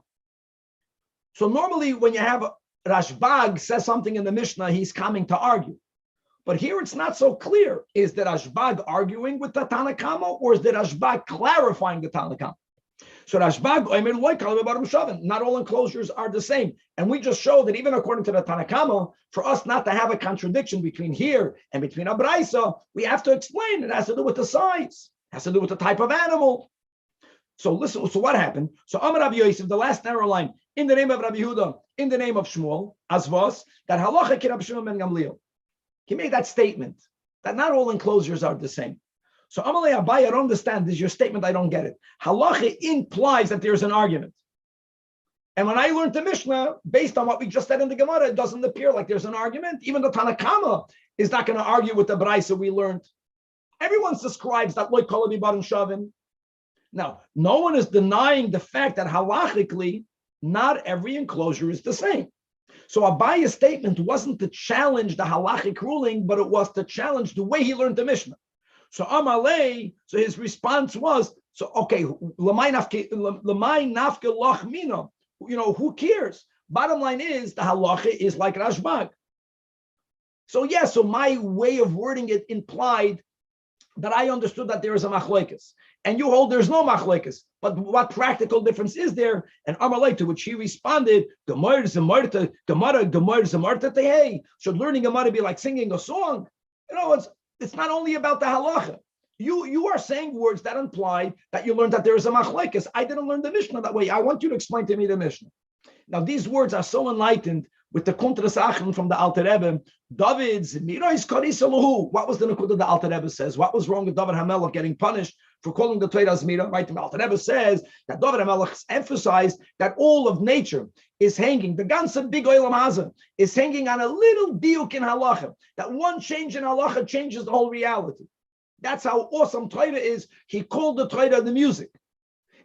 So normally when you have Rashbag says something in the Mishnah, he's coming to argue. But here it's not so clear. Is the Rashbag arguing with the Tanakh, or is the Rashbag clarifying the Tanakh? So Rashbag, not all enclosures are the same. And we just showed that even according to the Tanakh, for us not to have a contradiction between here and between a Beitzah, we have to explain. It has to do with the size. It has to do with the type of animal. So listen, so what happened? So Amar Rabbi Yosef, the last narrow line, in the name of Rabbi Yehuda, in the name of Shmuel, Azvos, that halacha ki Rabbi Shimon ben Gamliel. He made that statement that not all enclosures are the same. So Amalei Abai, I don't understand. This is your statement. I don't get it. Halacha implies that there's an argument. And when I learned the Mishnah, based on what we just said in the Gemara, it doesn't appear like there's an argument. Even the Tanakh is not going to argue with the Beitzah we learned. Everyone subscribes that loy kol avibar and shavin. Now, no one is denying the fact that halachically, not every enclosure is the same. So Abaya's statement wasn't to challenge the halachic ruling, but it was to challenge the way he learned the Mishnah. So Amalei, so his response was, so okay, lamai nafke loch mina, who cares? Bottom line is the halacha is like Rashbag. So so my way of wording it implied that I understood that there is a machlekes, and you hold there's no machlekes. But what practical difference is there? And Amalei, to which he responded, Gemara is a marta, hey, should learning Gemara be like singing a song? It's not only about the halacha. You are saying words that imply that you learned that there is a machlekes. I didn't learn the Mishnah that way. I want you to explain to me the Mishnah. Now, these words are so enlightened with the Kuntras Achron from the Alter Rebbe. David's Mirois Karis Elahu. What was the Nukud the Alter Rebbe says? What was wrong with David HaMelech getting punished for calling the Torah as Mira? Right? The Alter Rebbe says that David HaMelech emphasized that all of nature is hanging. The ganze big oilam hazeh is hanging on a little diuk in halacha. That one change in halacha changes the whole reality. That's how awesome Torah is. He called the Torah the music.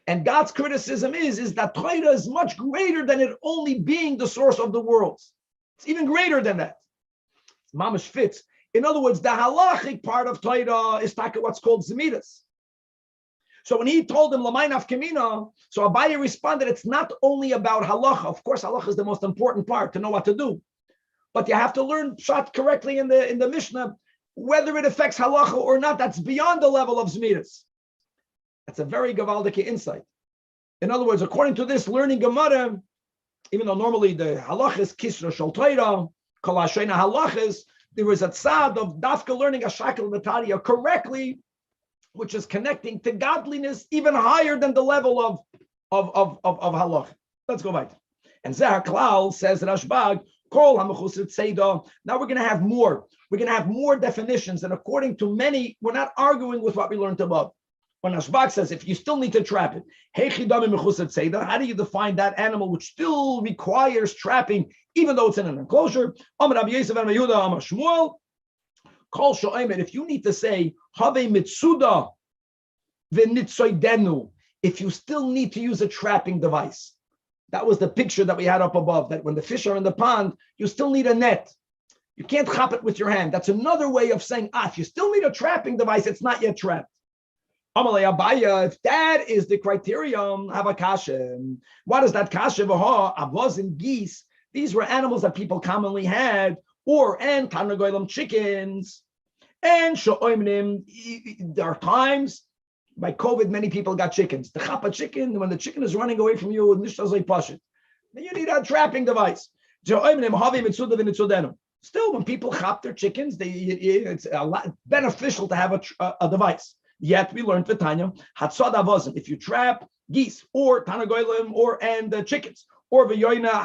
And God's criticism is that Torah is much greater than it only being the source of the worlds. It's even greater than that. Mamash fits. In other words, the halachic part of Torah is what's called Zemidas. So when he told him, Lamai nafkemina, so Abaye responded, it's not only about halacha. Of course, halacha is the most important part to know what to do. But you have to learn Pshat correctly in the Mishnah, whether it affects halacha or not. That's beyond the level of Zemidas. That's a very Gavaldike insight. In other words, according to this, learning Gemara, even though normally the halach is kisra shel Torah, kol hashena halachas, there is a tzad of dafka learning a shakel nataria correctly, which is connecting to godliness even higher than the level of halach. Let's go back. And Zehar Klal says Rashbag, kol hamechusir tzeidah. Now we're going to have more. We're going to have more definitions, and according to many, we're not arguing with what we learned above. When Rashbag says, if you still need to trap it, how do you define that animal which still requires trapping, even though it's in an enclosure? If you need to say, if you still need to use a trapping device, that was the picture that we had up above, that when the fish are in the pond, you still need a net. You can't chop it with your hand. That's another way of saying, if you still need a trapping device, it's not yet trapped. Amalei Abaya, if that is the criterion, have a kasha. What is that kasha? Avos and geese. These were animals that people commonly had, and Tanagoylam chickens. And sho'oimnim, there are times, by COVID, many people got chickens. The chapa chicken, when the chicken is running away from you, then you need a trapping device. Still, when people chop their chickens, it's a lot beneficial to have a device. Yet we learned Vitanya, Hatzad Avozim, if you trap geese or Tanagoylim and chickens, or V'yoina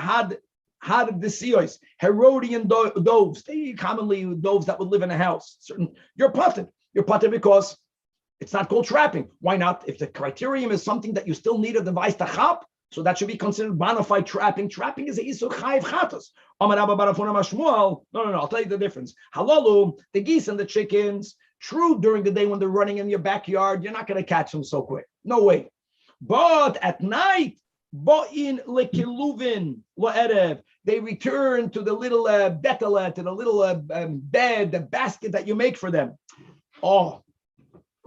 had the Seos, Herodian doves, they commonly doves that would live in a house. You're potted because it's not called trapping. Why not? If the criterion is something that you still need a device to chop, so that should be considered bona fide trapping. Trapping is a Yisur Chayiv Chatos. No, I'll tell you the difference. Halalu, the geese and the chickens, true, during the day when they're running in your backyard, you're not going to catch them so quick. No way. But at night, bo'in lekiluvin la'erev, they return to the little betela, to the little bed, the basket that you make for them. Oh,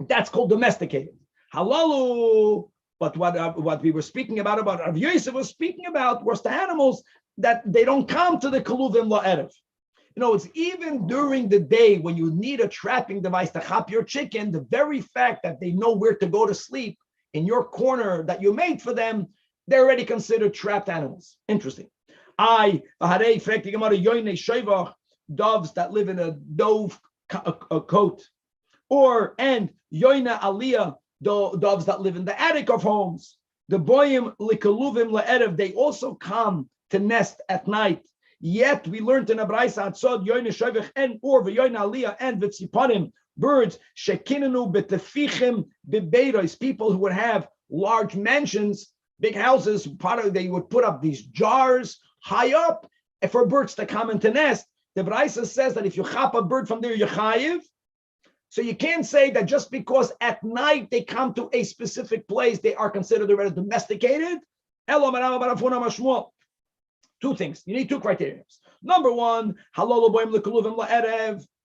that's called domesticated. Halalu. But what we were speaking about Rav Yosef was speaking about was the animals that they don't come to the kaluvim la'erev. It's even during the day when you need a trapping device to chop your chicken, the very fact that they know where to go to sleep in your corner that you made for them, they're already considered trapped animals. Interesting. Doves that live in a dove coat, and yoina aliyah, doves that live in the attic of homes. The boyim likaluvim la'erev, they also come to nest at night. Yet we learned in a Beitzah Atzod yoina shovech and or v'yoina aliyah and v'tzipanim, birds shekinenu b'tefichim b'beiros, people who would have large mansions, big houses. They would put up these jars high up for birds to come and to nest. The Beitzah says that if you chop a bird from there, you're chayiv. So you can't say that just because at night they come to a specific place, they are considered already domesticated. Two things. You need two criteria. Number one,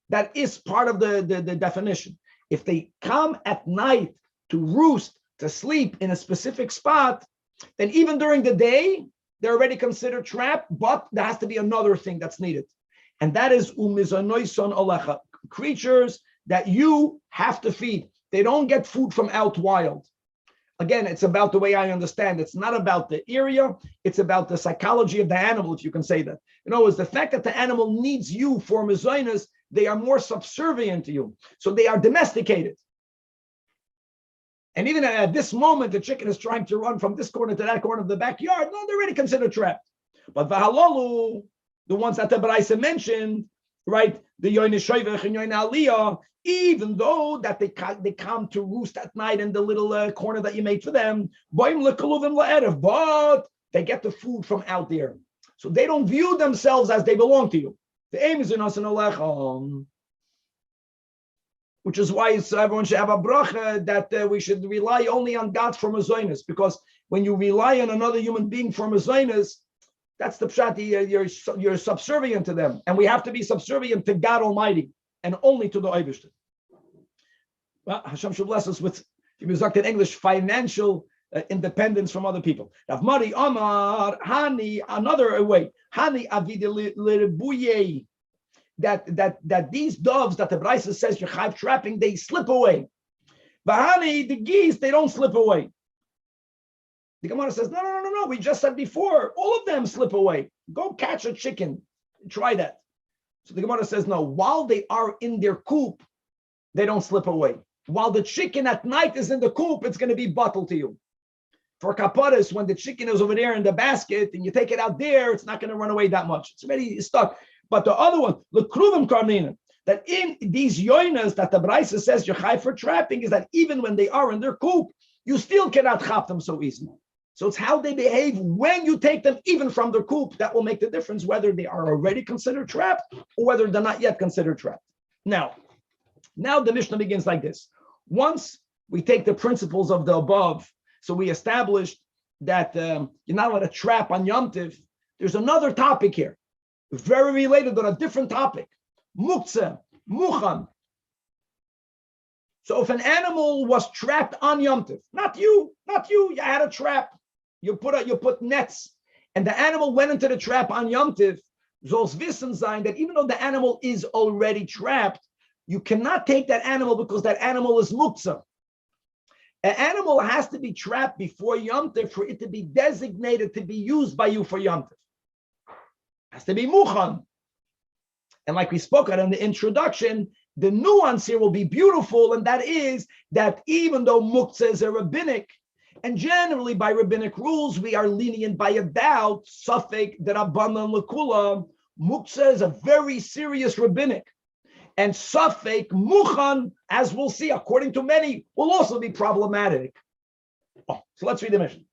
that is part of the definition. If they come at night to roost, to sleep in a specific spot, then even during the day, they're already considered trapped, but there has to be another thing that's needed. And that is creatures that you have to feed. They don't get food from out wild. Again, it's about the way I understand. It's not about the area. It's about the psychology of the animal, if you can say that. In other words, the fact that the animal needs you for mezainas, they are more subservient to you. So they are domesticated. And even at this moment, the chicken is trying to run from this corner to that corner of the backyard. No, they're already considered trapped. But v'halalu, the ones that the Beitzah mentioned, right? The yoin shoivech and yoin Aliyah, even though that they come to roost at night in the little corner that you made for them, but they get the food from out there. So they don't view themselves as they belong to you. The aim is in us and alechem, which is why everyone should have a bracha that we should rely only on God for mezainas, because when you rely on another human being for mezainas, that's the pshat, you're subservient to them. And we have to be subservient to God Almighty and only to the Eibishter. Well, Hashem should bless us with, if you in English, financial independence from other people. Rav Mari Amar, Hani, another way, Hani Avide L'Rebuye, that these doves that the Beitzah says you're chayv trapping, they slip away. But Hani, the geese, they don't slip away. The Gemara says, no. We just said before, all of them slip away. Go catch a chicken. Try that. So the Gemara says, no, while they are in their coop, they don't slip away. While the chicken at night is in the coop, it's going to be bottled to you. For kaparis, when the chicken is over there in the basket and you take it out there, it's not going to run away that much. It's already stuck. But the other one, the kruvim karnina, that in these yoinas that the Beitzah says you're chai for trapping, is that even when they are in their coop, you still cannot chop them so easily. So it's how they behave when you take them even from their coop that will make the difference whether they are already considered trapped or whether they're not yet considered trapped. Now the Mishnah begins like this. Once we take the principles of the above, so we established that you're not allowed to trap on Yom Tiv. There's another topic here, very related to a different topic. Muktzeh, muchan. So if an animal was trapped on Yom Tiv, not you had a trap. You put nets, and the animal went into the trap on Yom Tiv. Zol's wissen sein that even though the animal is already trapped, you cannot take that animal because that animal is muktzah. An animal has to be trapped before Yom Tiv for it to be designated to be used by you for Yom Tiv. Has to be muchan. And like we spoke about in the introduction, the nuance here will be beautiful, and that is that even though muktzah is a rabbinic, and generally by rabbinic rules, we are lenient by a doubt, safek derabanan lekula, muktzah is a very serious rabbinic. And safek muchan, as we'll see, according to many, will also be problematic. So let's read the Mishnah.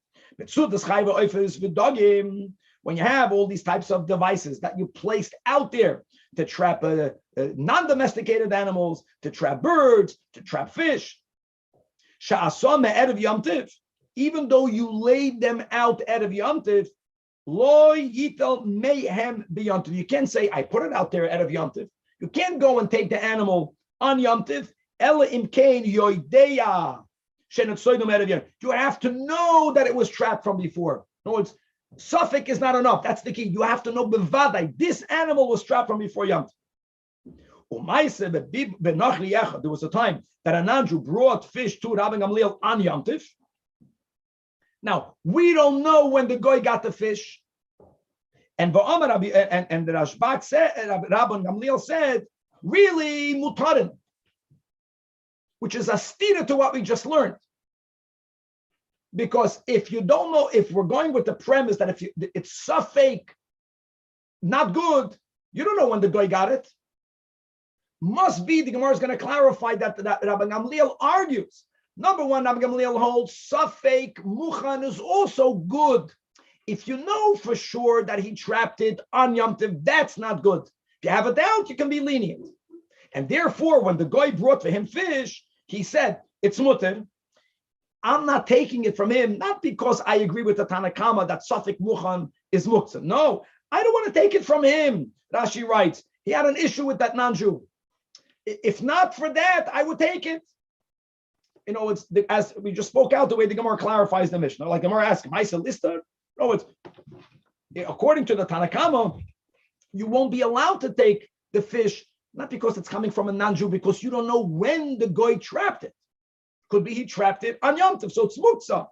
When you have all these types of devices that you placed out there to trap non-domesticated animals, to trap birds, to trap fish, even though you laid them out erev Yom Tiv, lo yitel mehem b'Yom Tiv. You can't say, I put it out there erev Yom Tiv. You can't go and take the animal on Yom Tiv. Ela imkein yoideya shenetzoydom erev Yom Tiv. You have to know that it was trapped from before. In other words, suffix is not enough. That's the key. You have to know bevadai. This animal was trapped from before Yom Tiv. There was a time that Anandru brought fish to Rabbi Gamliel on Yom Tiv. Now, we don't know when the guy got the fish. And the Rashbak said, Rabbi Gamliel said, really mutarin, which is a stira to what we just learned. Because if you don't know, if we're going with the premise that it's suffix, not good, you don't know when the guy got it. Must be the Gemara is going to clarify that Rabbi Gamliel argues. Number one, Rabbi Gamliel holds suffix muchan is also good. If you know for sure that he trapped it on Yom Tiv, that's not good. If you have a doubt, you can be lenient. And therefore, when the guy brought for him fish, he said, it's mutter. I'm not taking it from him, not because I agree with the Tanakama that Safek Muchan is muktzah. No, I don't want to take it from him. Rashi writes, he had an issue with that non-Jew. If not for that, I would take it. You know, it's as we just spoke out the way the Gemara clarifies the Mishnah. Like the Gemara asks, Maisa Lister? No, it's according to the Tanakama, you won't be allowed to take the fish, not because it's coming from a non-Jew, because you don't know when the guy trapped it. Could be he trapped it on Yom Tov, so it's muktzah.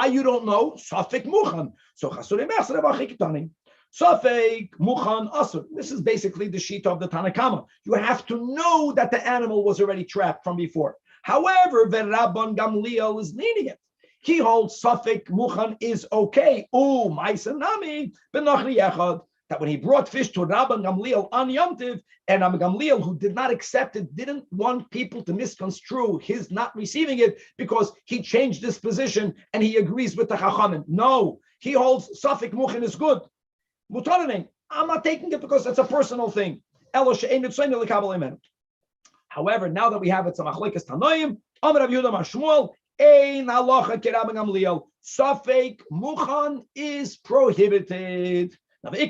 You don't know, Safek Muchan. So Chasurim Echsere B'Chiktanim. Safek Muchan Asur. This is basically the sheet of the Tanakama. You have to know that the animal was already trapped from before. However, the Rabban Gamliel is lenient. He holds Safek Muchan is okay. Oh, Maisanami B'Nochri Echad. That when he brought fish to Rabban Gamliel on Yom Tov, and Rabban Gamliel, who did not accept it, didn't want people to misconstrue his not receiving it because he changed his position and he agrees with the Chachamim. No, he holds Safek Muchan is good. Mutanen, I'm not taking it because it's a personal thing. However, now that we have it, Samachlekas Tanoim, Amar Rav Yehuda Mashmuel, Ein halacha ke Rabban Gamliel. Safek Muchan is prohibited. Now, other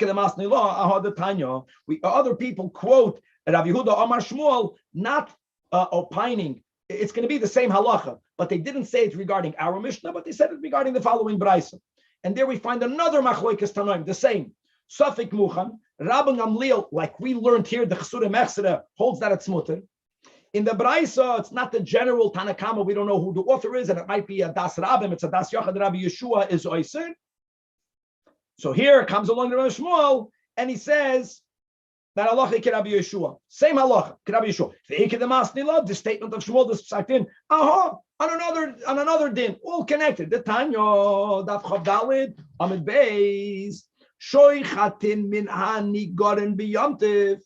people quote Rav Yehuda Amar Shmuel, not opining. It's going to be the same halacha, but they didn't say it regarding our Mishnah, but they said it regarding the following Beitzah. And there we find another Machlokes Tanoim, the same. Safek Muchan, Rabban Gamliel, like we learned here, the Chasurim Echsere holds that it's mutter. In the Beitzah, it's not the general Tanakama. We don't know who the author is, and it might be a Das Rabbim. It's a Das Yachad Rabbi Yeshua is Oyser. So here comes along the Rav Shmuel, and he says that halacha ke Rabbi Yeshua. Same halacha ke Rabbi Yeshua. The statement of Shmuel, this psakin, on another din, all connected. The Tanya, Daf Chav Dalid, Amid Beis, Shoichatin min hani goren biyamtiv.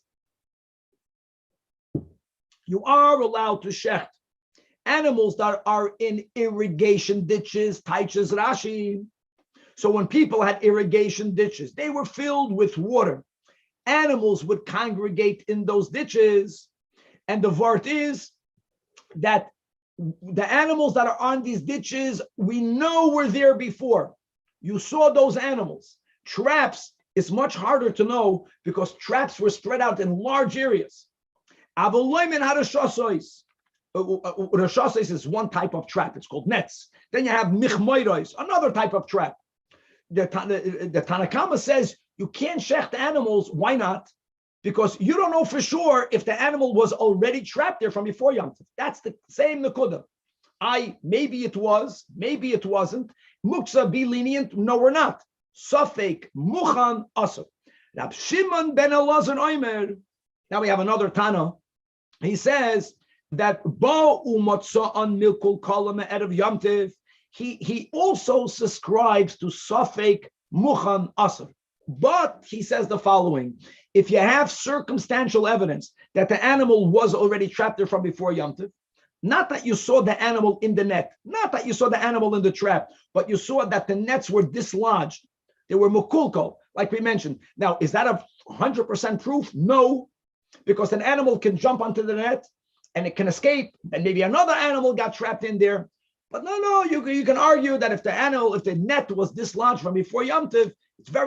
You are allowed to shecht animals that are in irrigation ditches, taiches Rashi. So when people had irrigation ditches, they were filled with water. Animals would congregate in those ditches. And the vart is that the animals that are on these ditches, we know were there before. You saw those animals. Traps is much harder to know because traps were spread out in large areas. Rashasois is one type of trap. It's called nets. Then you have michmoiros, another type of trap. The Tanakama says you can't shecht animals. Why not? Because you don't know for sure if the animal was already trapped there from before Yom Tov. That's the same Nakuda. Maybe it was, maybe it wasn't. Muksa, be lenient. No, we're not. Safek Muchan Asur. Rab Shimon ben Elazar Omer. Now we have another Tana. He says that Ba umatza on milkul kolama out of Yom Tov. He also subscribes to Safek Muchan Asur. But he says the following: if you have circumstantial evidence that the animal was already trapped there from before Yom Tov, not that you saw the animal in the net, not that you saw the animal in the trap, but you saw that the nets were dislodged, they were mukulko, like we mentioned. Now, is that a 100% proof? No, because an animal can jump onto the net and it can escape, and maybe another animal got trapped in there. But no, you can argue that if the net was dislodged from before Yom Tov,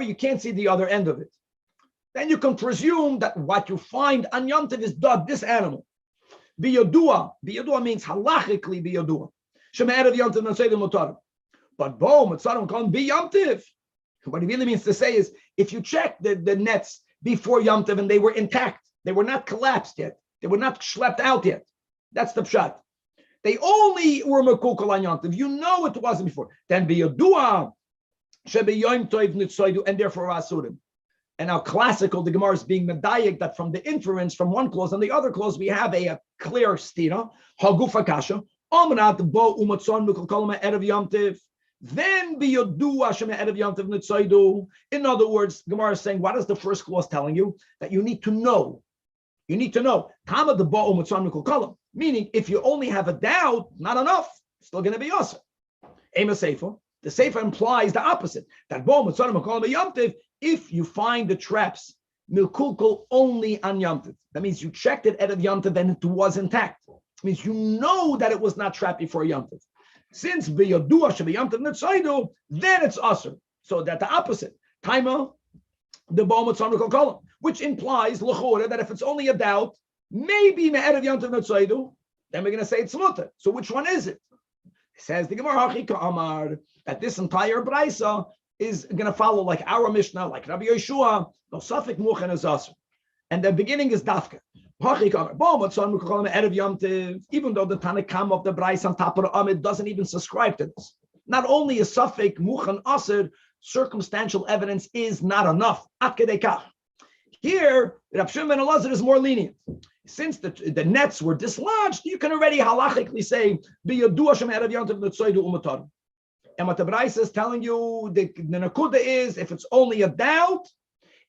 you can't see the other end of it. Then you can presume that what you find on Yom Tov is this animal. Biyodua means halachically biyodua. Sheme'erev Yom Tov naseidim mutar. But mitzarim kol biyom tov. What he really means to say is, if you check the nets before Yom Tov and they were intact, they were not collapsed yet, they were not schlepped out yet. That's the pshat. They only were mekukol on Yom Tov. You know it wasn't before. Then biyodua shebeyom tov nitzoidu, and therefore asurim. And now classical, the Gemara is being medayik that from the inference from one clause and the other clause, we have a clear stira, hagufa kasha, omnat bo umatzon mikol kolma erev Yom Tov. Then biyodua shema erev Yom Tov nitzoidu. In other words, Gemara is saying, what is the first clause telling you? That you need to know. You need to know. Kama the bo umatzon mikol kolma. Meaning, if you only have a doubt, not enough. It's still going to be yasser. Ema seifa. The seifa implies the opposite. That bo umatzon mikol kolma Yom Tov. If you find the traps milkulkul only on yomtiv. That means you checked it Erev yomtiv and it was intact. It means you know that it was not trapped before yomtiv. Since biyodua shebiyomtiv netzaidu, then it's aser. So that the opposite. Taima, the ba'omatzon kolkolam, which implies l'chora that if it's only a doubt, maybe me'erev yomtiv netzaidu, then we're going to say it's mutter. So which one is it? Says the Gemara Hachika Amar that this entire brisa is going to follow like our Mishnah, like Rabbi Yeshua, no suffix muchen is aser, and the beginning is dafka. Even though the Tanach of the brisa on top of the Amid doesn't even subscribe to this. Not only is suffix muchen aser, circumstantial evidence is not enough. Here, Rav Shimon ben Elazar is more lenient. Since the nets were dislodged, you can already halachically say, and what the Brisa is telling you, the nakuda is, if it's only a doubt,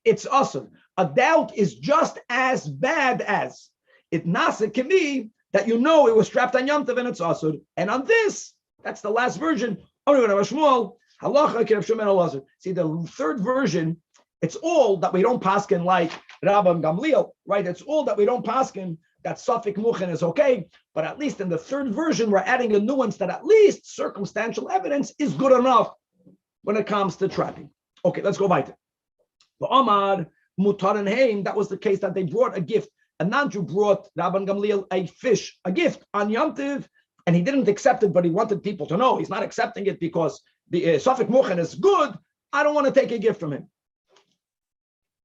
it's asur. A doubt is just as bad as it nasa can be that you know it was strapped on Yom Tov and it's asur. And on this, that's the last version. See, the third version, it's all that we don't paskin like Rabban Gamliel, right? It's all that we don't paskin that suffix muchen is okay, but at least in the third version, we're adding a nuance that at least circumstantial evidence is good enough when it comes to trapping. Okay, let's go weiter. The Omar Mutar and Haim, that was the case that they brought a gift. A non-Jew brought Rabban Gamliel a fish, a gift on Yom Tov, and he didn't accept it, but he wanted people to know he's not accepting it because the suffix muchen is good. I don't want to take a gift from him.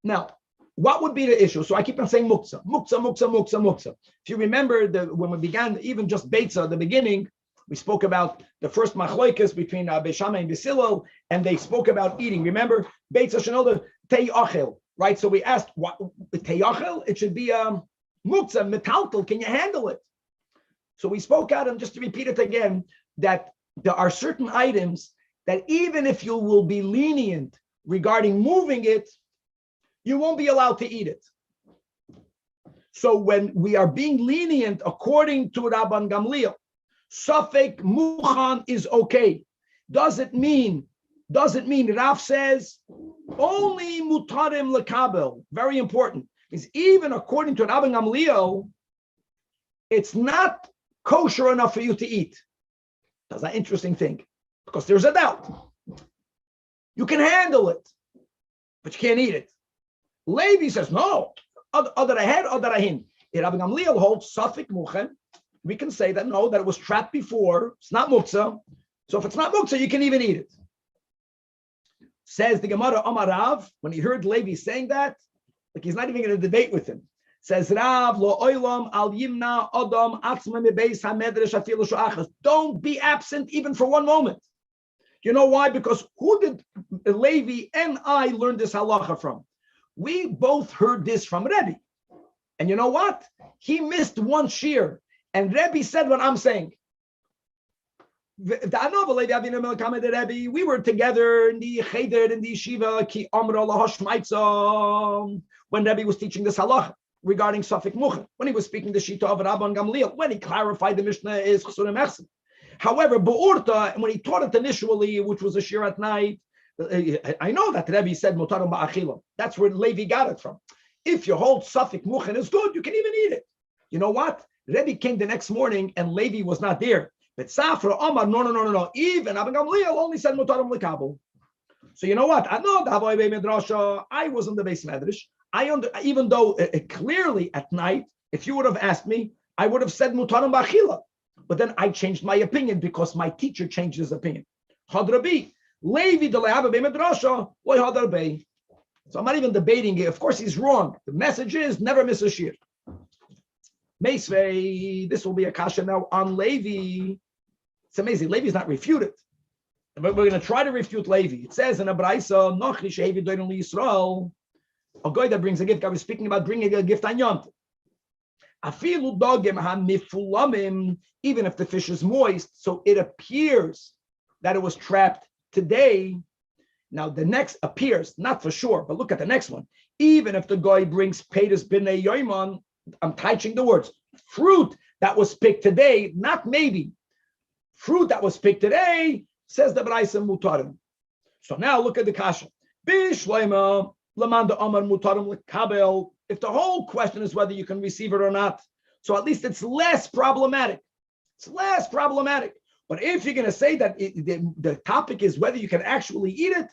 Now, what would be the issue? So I keep on saying muktzah. If you remember, when we began, even just Beitzah at the beginning, we spoke about the first machloikas between Beishamai and Basilil, and they spoke about eating. Remember, Beitzah Shenolda Tei Achel, right? So we asked, what Tei Achel? It should be muktzah, metaltal. Can you handle it? So we spoke out, and just to repeat it again, that there are certain items that even if you will be lenient regarding moving it, you won't be allowed to eat it. So when we are being lenient according to Rabban Gamliel, suffix muchan is okay. Does it mean Rav says only mutarim lekabel? Very important. Is even according to Rabban Gamliel, it's not kosher enough for you to eat. That's an interesting thing because there's a doubt. You can handle it, but you can't eat it. Levi says, no, other ahead, other ahin. Rabbi Gamliel holds suffix muchen. We can say that no, that it was trapped before. It's not muktzah. So if it's not muktzah, you can even eat it. Says the Gemara Amar Rav, when he heard Levi saying that, like he's not even going to debate with him. Says Rav, lo oilam al yimna adam atzma mebeis hamedrash afilu shuachas. Don't be absent even for one moment. You know why? Because who did Levi and I learn this halacha from? We both heard this from Rebbe. And you know what? He missed one shiur. And Rebbe said what I'm saying. We were together in the cheder, in the yeshiva, ki amra lahashmaitza, when Rebbe was teaching this halacha regarding suffix muchen. When he was speaking the shita of Rabban Gamliel, when he clarified the Mishnah is chasurim echsen. However, Be'urta, when he taught it initially, which was a shiur at night, I know that Rebbe said mutarim ba'achila. That's where Levi got it from. If you hold suffix muchen is good, you can even eat it. You know what? Rebbe came the next morning and Levi was not there. But Safra Omar, no. Even Rabban Gamliel only said mutarim lekabel. So you know what? I know the Havai Midrash. I was in the base Midrash. Even though clearly at night, if you would have asked me, I would have said mutarim ba'achila. But then I changed my opinion because my teacher changed his opinion. Hadrabi. Levi de Le'ava Midrasha, Loy Hadarbe. So I'm not even debating it. Of course, he's wrong. The message is never miss a shiur. Meisvei, this will be a kasha now on Levi. It's amazing. Levi's not refuted. But we're going to try to refute Levi. It says in a Braisa, Nochri Shehevi Doin Li Yisrael, a guy that brings a gift. I was speaking about bringing a gift on Yom Tov. Afilu dogim ha-mifulamim, even if the fish is moist, so it appears that it was trapped today. Now the next appears, not for sure, but look at the next one. Even if the guy brings Pedus b'nei yoiman, I'm touching the words, fruit that was picked today, not maybe. Fruit that was picked today, says the B'raisa mutarim. So now look at the kasha. Bishleima, If the whole question is whether you can receive it or not, so at least it's less problematic. It's less problematic. But if you're going to say that the topic is whether you can actually eat it,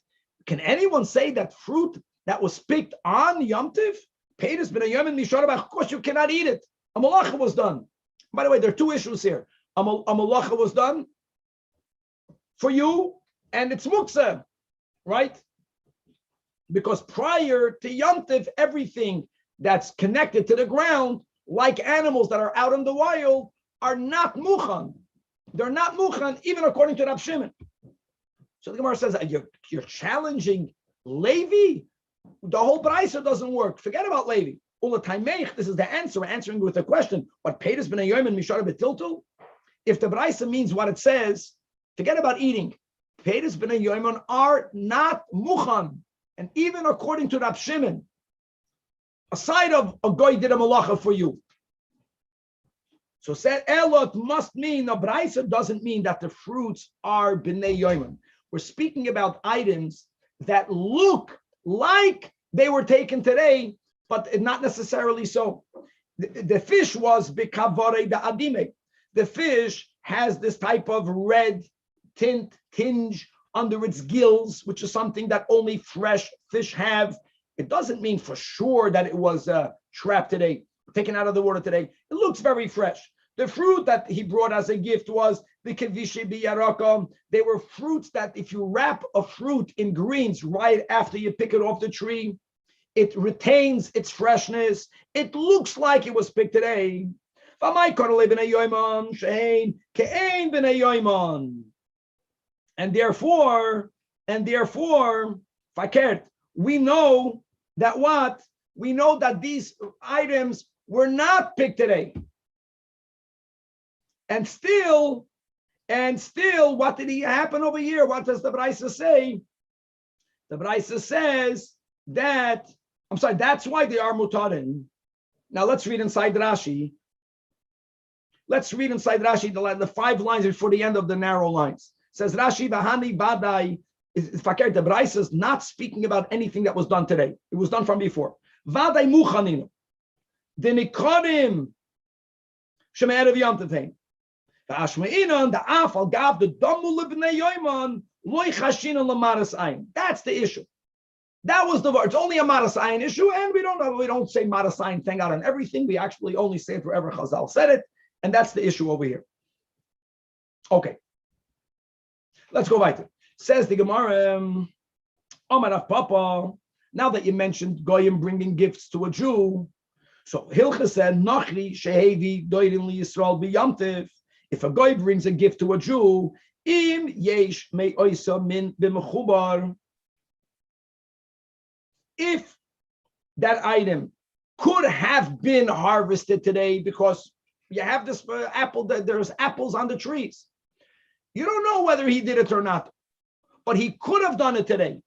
can anyone say that fruit that was picked on Yom Tiv, of course you cannot eat it. A malacha was done. By the way, there are two issues here. A malacha was done for you, and it's muktzah, right? Because prior to Yom Tiv, everything that's connected to the ground, like animals that are out in the wild, are not mukhan. They're not mukhan, even according to Rab Shimon. So the Gemara says you're challenging Levi. The whole Beitzah doesn't work. Forget about Levi. This is the answer. We're answering with a question. What Peris ben Ayoim and Mishara betiltul? If the Beitzah means what it says, forget about eating. Peris ben Ayoim are not mukhan. And even according to Rab Shimon, aside of a guy did a malacha for you. So said Elot must mean, the Beitzah doesn't mean that the fruits are b'nei yoimim. We're speaking about items that look like they were taken today, but not necessarily so. The fish was b'kavore da adime. The fish has this type of red tinge under its gills, which is something that only fresh fish have. It doesn't mean for sure that it was trapped today, taken out of the water today. It looks very fresh. The fruit that he brought as a gift was the kevishi biyarakom. They were fruits that if you wrap a fruit in greens right after you pick it off the tree, it retains its freshness. It looks like it was picked today. And therefore, fakert, we know that what? We know that these items were not picked today. And still, what did happen over here? What does the Beitzah say? The Beitzah says that, that's why they are mutarin. Now let's read inside Rashi. Let's read inside Rashi the 5 lines before the end of the narrow lines. It says Rashi, Bahani Badai, the Beitzah is not speaking about anything that was done today. It was done from before. Vadai muchanin. The Nikodim Sheme'erev Yom Tov. That's the issue. That was the word. It's only a maras ayin issue, and we don't say maras ayin, thank God, on everything. We actually only say it wherever Chazal said it, and that's the issue over here. Okay, let's go weiter. Says the Gemara, Omar of Papa. Now that you mentioned Goyim bringing gifts to a Jew, so Hilcha said, Nachri shehevi doirin li Yisrael b'yamtiv. If a guy brings a gift to a Jew, im yesh mei oisa min b'mechubar. If that item could have been harvested today because you have this apple, there's apples on the trees. You don't know whether he did it or not, but he could have done it today.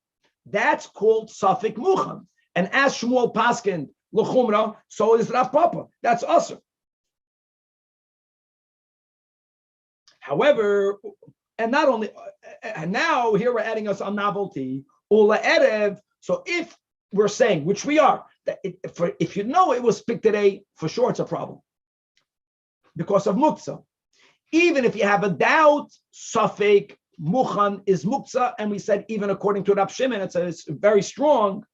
That's called Safik Muchan. And as Shmuel Paskin, L'chumra, so is Rav Papa. That's Asr. However, and not only, and now here we're adding us a novelty, Ula Erev. So if we're saying, which we are, that if you know it was picked today, for sure it's a problem because of muktzah. Even if you have a doubt, Safek Muchan is muktzah, and we said even according to Rab Shimon, it's very strong.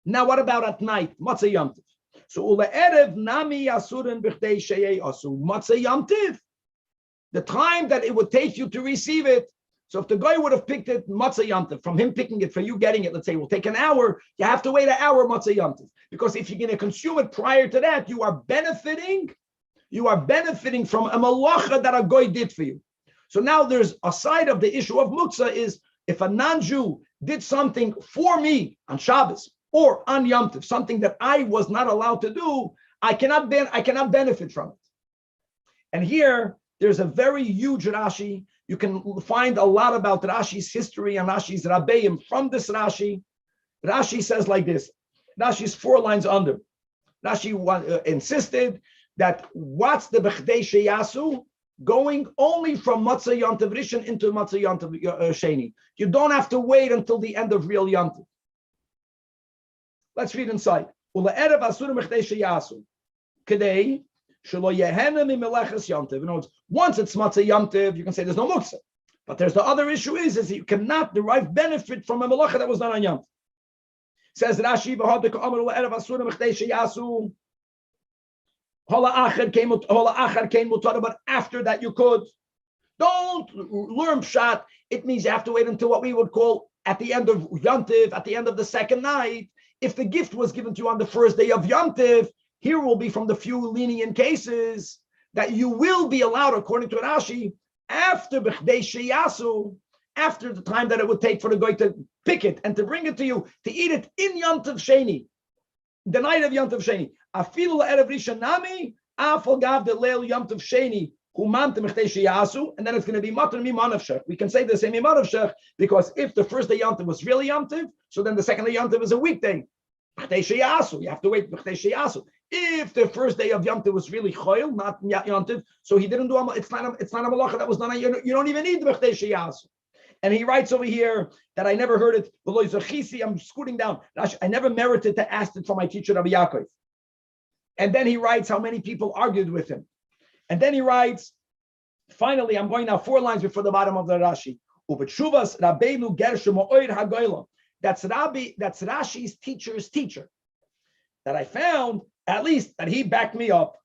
Now, what about at night? Matzah Yom Tiv. So Ula Erev Nami Asurin B'chtei Sheyei Asu Matzah Yom Tiv. The time that it would take you to receive it. So if the guy would have picked it Matzah Yom Tiv, from him picking it for you getting it, let's say will take an hour, you have to wait an hour Matzah Yom Tiv. Because if you're going to consume it prior to that, you are benefiting from a malacha that a guy did for you. So now there's a side of the issue of muktzah is if a non-Jew did something for me on Shabbos or on Yom Tiv, something that I was not allowed to do, I cannot benefit from it. And here, there's a very huge Rashi. You can find a lot about Rashi's history and Rashi's Rabbeim from this Rashi. Rashi says like this. Rashi's 4 lines under. Rashi insisted that what's the Bechdei Sheyasu? Going only from Matzah Yom Tov Rishon into Matzah Yom Tov Sheni. You don't have to wait until the end of real Yom Tov. Let's read inside. Ula'erev asurim b'chdei sheyasu. Kedei shelo yehena mimeleches yomtiv. In other words, once it's matzah yomtiv, you can say there's no muktzah. But there's the other issue is you cannot derive benefit from a melacha that was done on yomtiv. Says Rashi, v'hadek amar ula'erev asurim b'chdei sheyasu. Hola achar came mutar, but after that you could. Don't learn pshat. It means you have to wait until what we would call at the end of yomtiv, at the end of the second night. If the gift was given to you on the first day of yomtiv, here will be from the few lenient cases that you will be allowed, according to Rashi, after b'chdei sheyasu, after the time that it would take for the guy to pick it and to bring it to you, to eat it in yomtiv sheni, the night of yomtiv sheni. Afilu la'erev rishon nami, afal gav de leil yomtiv sheni, and then it's going to be matar mimanavshach. We can say the same mimanavshach because if the first day yomtiv was really yomtiv, so then the second day yomtiv is a weekday. You have to wait. If the first day of yomtiv was really choil, not yomtiv, so he didn't do it's not a malacha that was done. You don't even need the b'chdei sheyasu. And he writes over here that I never heard it. I'm scooting down. I never merited to ask it from my teacher Rabbi Yaakov. And then he writes how many people argued with him. And then he writes, finally, I'm going now 4 lines before the bottom of the Rashi. That's Rashi's teacher's teacher. That I found, at least, that he backed me up,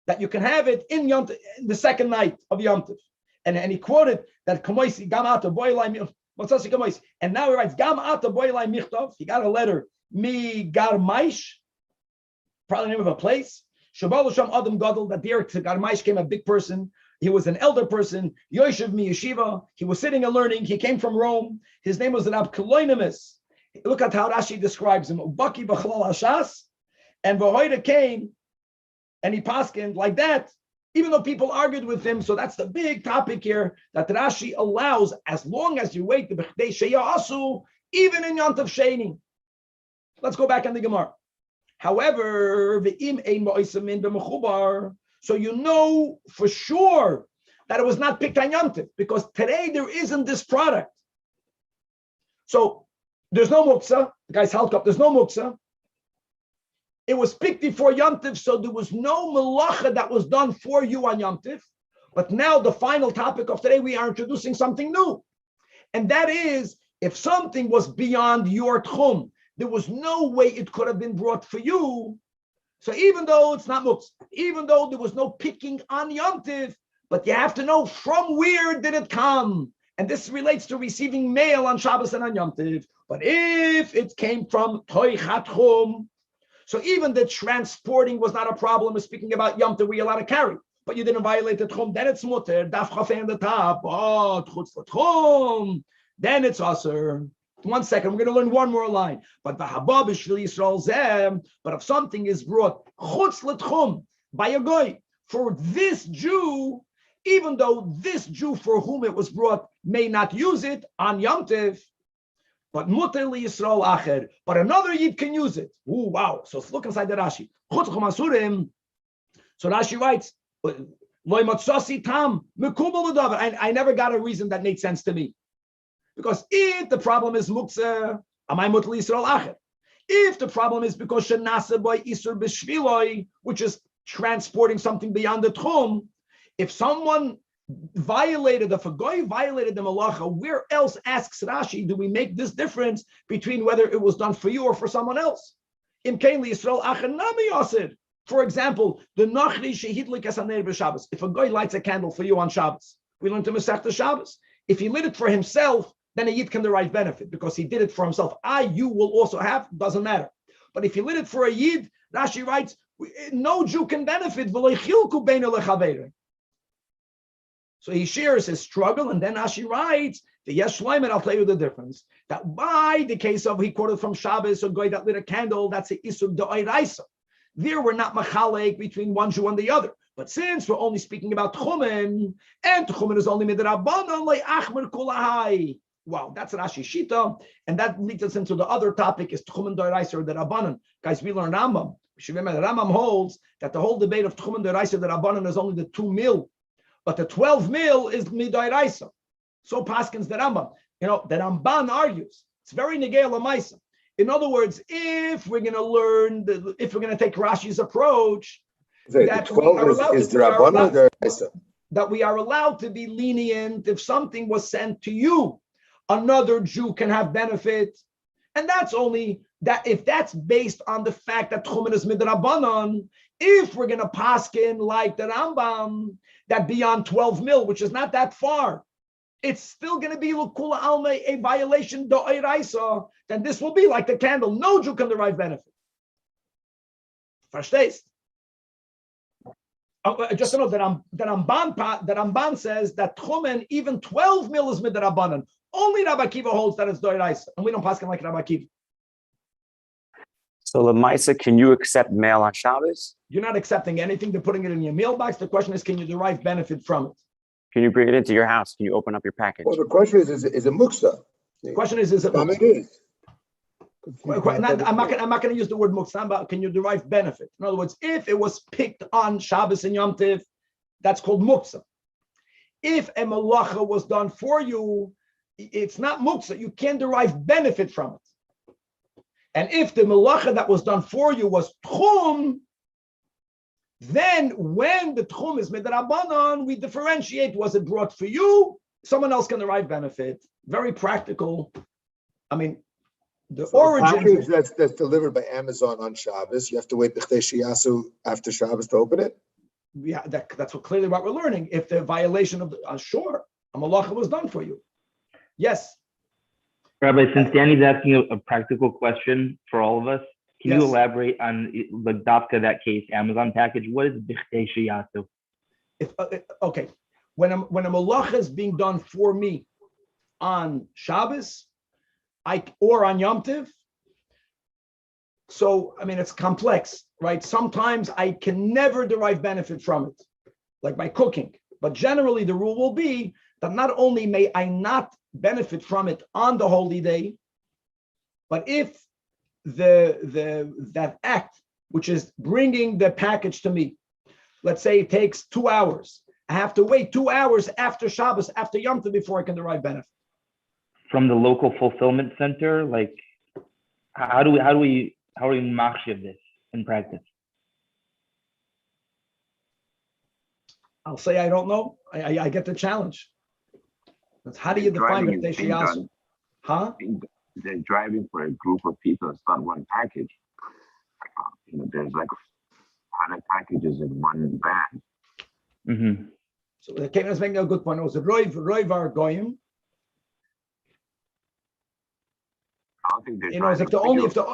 that you can have it in Yom in the second night of Yom Tov. And he quoted that Kamoisi Gam Ata Boilai. And now he writes Gam Ata Boilai Michtov. He got a letter, Mi Garmaish, probably the name of a place. Shabbat Sham Adam Gadol, that there to Garmaish came a big person. He was an elder person. Yoshev mi yeshiva. He was sitting and learning. He came from Rome. His name was Rab Koloinimus. Look at how Rashi describes him. Ubaki b'chalal hashas, and Vahoida came, and he paskined like that. Even though people argued with him, so that's the big topic here that Rashi allows as long as you wait the b'chdei sheyasu, even in Yom Tov Sheni. Let's go back on the Gemara. However, so you know for sure that it was not picked on Yom Tov, because today there isn't this product. So there's no muktzah. The guy's held up. There's no muktzah. It was picked before Yom Tov, so there was no melacha that was done for you on Yom Tov. But now the final topic of today, we are introducing something new, and that is if something was beyond your tchum, there was no way it could have been brought for you. So even though it's not muktzah, even though there was no picking on Yom Tov, but you have to know from where did it come. And this relates to receiving mail on Shabbos and on Yom Tov. But if it came from Toich HaTchum, so even the transporting was not a problem. We're speaking about Yom Tov, we allowed to carry, but you didn't violate the Tchum, then it's mutter, daf chafei on the top, chutz l'tchum, then it's aser. 1 second, we're going to learn one more line. But if something is brought chutz l'tchum by a goy for this Jew, even though this Jew for whom it was brought may not use it on Yom Tov, but muter liyisrael acher, but another Yid can use it. Ooh, wow! So let's look inside the Rashi. Chutz l'tchum asurim. So Rashi writes, I never got a reason that made sense to me. Because if the problem is muktzah, amay muter liyisrael acher. If the problem is because shenasa boy isur b'shviloi, which is transporting something beyond the tchum, if someone violated, if a goy violated the malacha, where else, asks Rashi, do we make this difference between whether it was done for you or for someone else? Im kein liyisrael acher nami yasir. For example, the nachri shehidlik esaner b'Shabbos. If a goy lights a candle for you on Shabbos, we learn to Masechta Shabbos. If he lit it for himself, then a Yid can derive benefit because he did it for himself. You will also have, doesn't matter. But if he lit it for a Yid, Rashi writes, no Jew can benefit. So he shares his struggle, and then Rashi writes, the Yesh Shloimeh, I'll tell you the difference. That by the case of, he quoted from Shabbos, a guy that lit a candle, that's a Isur D'Oraisa. There we're not machalek between one Jew and the other. But since we're only speaking about Tchumen, and Tchumen is only midrabanan le'achmer kulahai. Wow, that's Rashi Shita, and that leads us into the other topic: is Tchumen D'Oraisa or the Rabbanan. Guys, we learn Rambam. We should remember the Rambam holds that the whole debate of Tchumen D'Oraisa the Rabbanan is only the 2 mil, but the 12 mil is Midoraisa. So paskins the Rambam. You know, the Ramban argues it's very negei l'maisa. In other words, if we're going to learn, if we're going to take Rashi's approach, that 12 is the Rabbanah or the that we are allowed to be lenient if something was sent to you, another Jew can have benefit, and that's only that if that's based on the fact that Tchumen is midrabanan. If we're going to paskin like the Rambam, that beyond 12 mil, which is not that far, it's still going to be l'kula alma a violation do'iraisa, then this will be like the candle. No Jew can derive benefit. Verstehst? Just to know that Ramban says that Tchumen, even 12 mil is midrabanan. Only Rabbi Akiva holds that it's do'iraisa, and we don't paskin like Rabbi Akiva. So Lemaisa, can you accept mail on Shabbos? You're not accepting anything. They're putting it in your mailbox. The question is, can you derive benefit from it? Can you bring it into your house? Can you open up your package? Well, the question is it muksa? The question is it muksa? It is. I'm not going to use the word muksa, but can you derive benefit? In other words, if it was picked on Shabbos and Yom Tiv, that's called muksa. If a malacha was done for you, it's not muksa. You can't derive benefit from it. And if the malacha that was done for you was tchum, then when the tchum is midrabanan, we differentiate, was it brought for you? Someone else can derive benefit. Very practical. I mean, the origin that's delivered by Amazon on Shabbos. You have to wait b'chtei shiyasu after Shabbos to open it. Yeah, that's clearly what we're learning. If the violation of the sure, a malacha was done for you. Yes. Rabbi, since Danny's asking a practical question for all of us, can you elaborate on the Dafka, that case, Amazon package? What is b'chtei shiyasu? Okay, when a malacha is being done for me on Shabbos, or on Yom Tiv, so I mean it's complex, right? Sometimes I can never derive benefit from it, like by cooking. But generally, the rule will be that not only may I not benefit from it on the holy day, but if that act, which is bringing the package to me, let's say it takes 2 hours, I have to wait 2 hours after Shabbos, after Yom Tov, before I can derive benefit. From the local fulfillment center, like how do we machshav this in practice? I'll say I don't know. I get the challenge. That's how do you define b'chtei shiyasu? Huh? They're driving for a group of people. It's not one package. There's like 100 packages in one van. Mm-hmm. So the Kevin is making a good point. It was a roivar goyim. I don't think they're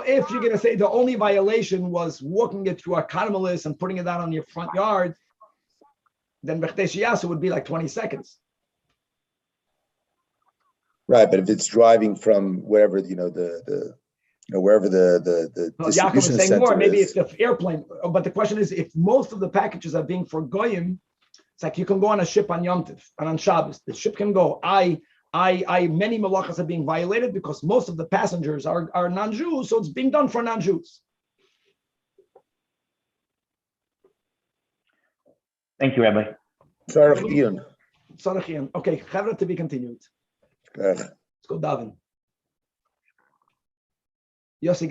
if you're going to say the only violation was walking it through a caramelis and putting it out on your front yard, then b'chtei shiyasu would be like 20 seconds. Right, but if it's driving from wherever wherever the Yaakov is saying more. Maybe it's the airplane. But the question is, if most of the packages are being for goyim, it's like you can go on a ship on Yom Tov and on Shabbos. The ship can go. Many malachas are being violated because most of the passengers are non-Jews, so it's being done for non-Jews. Thank you, Rabbi. Tzarech Okay, Chavra to be continued. Let's go daven. Yossi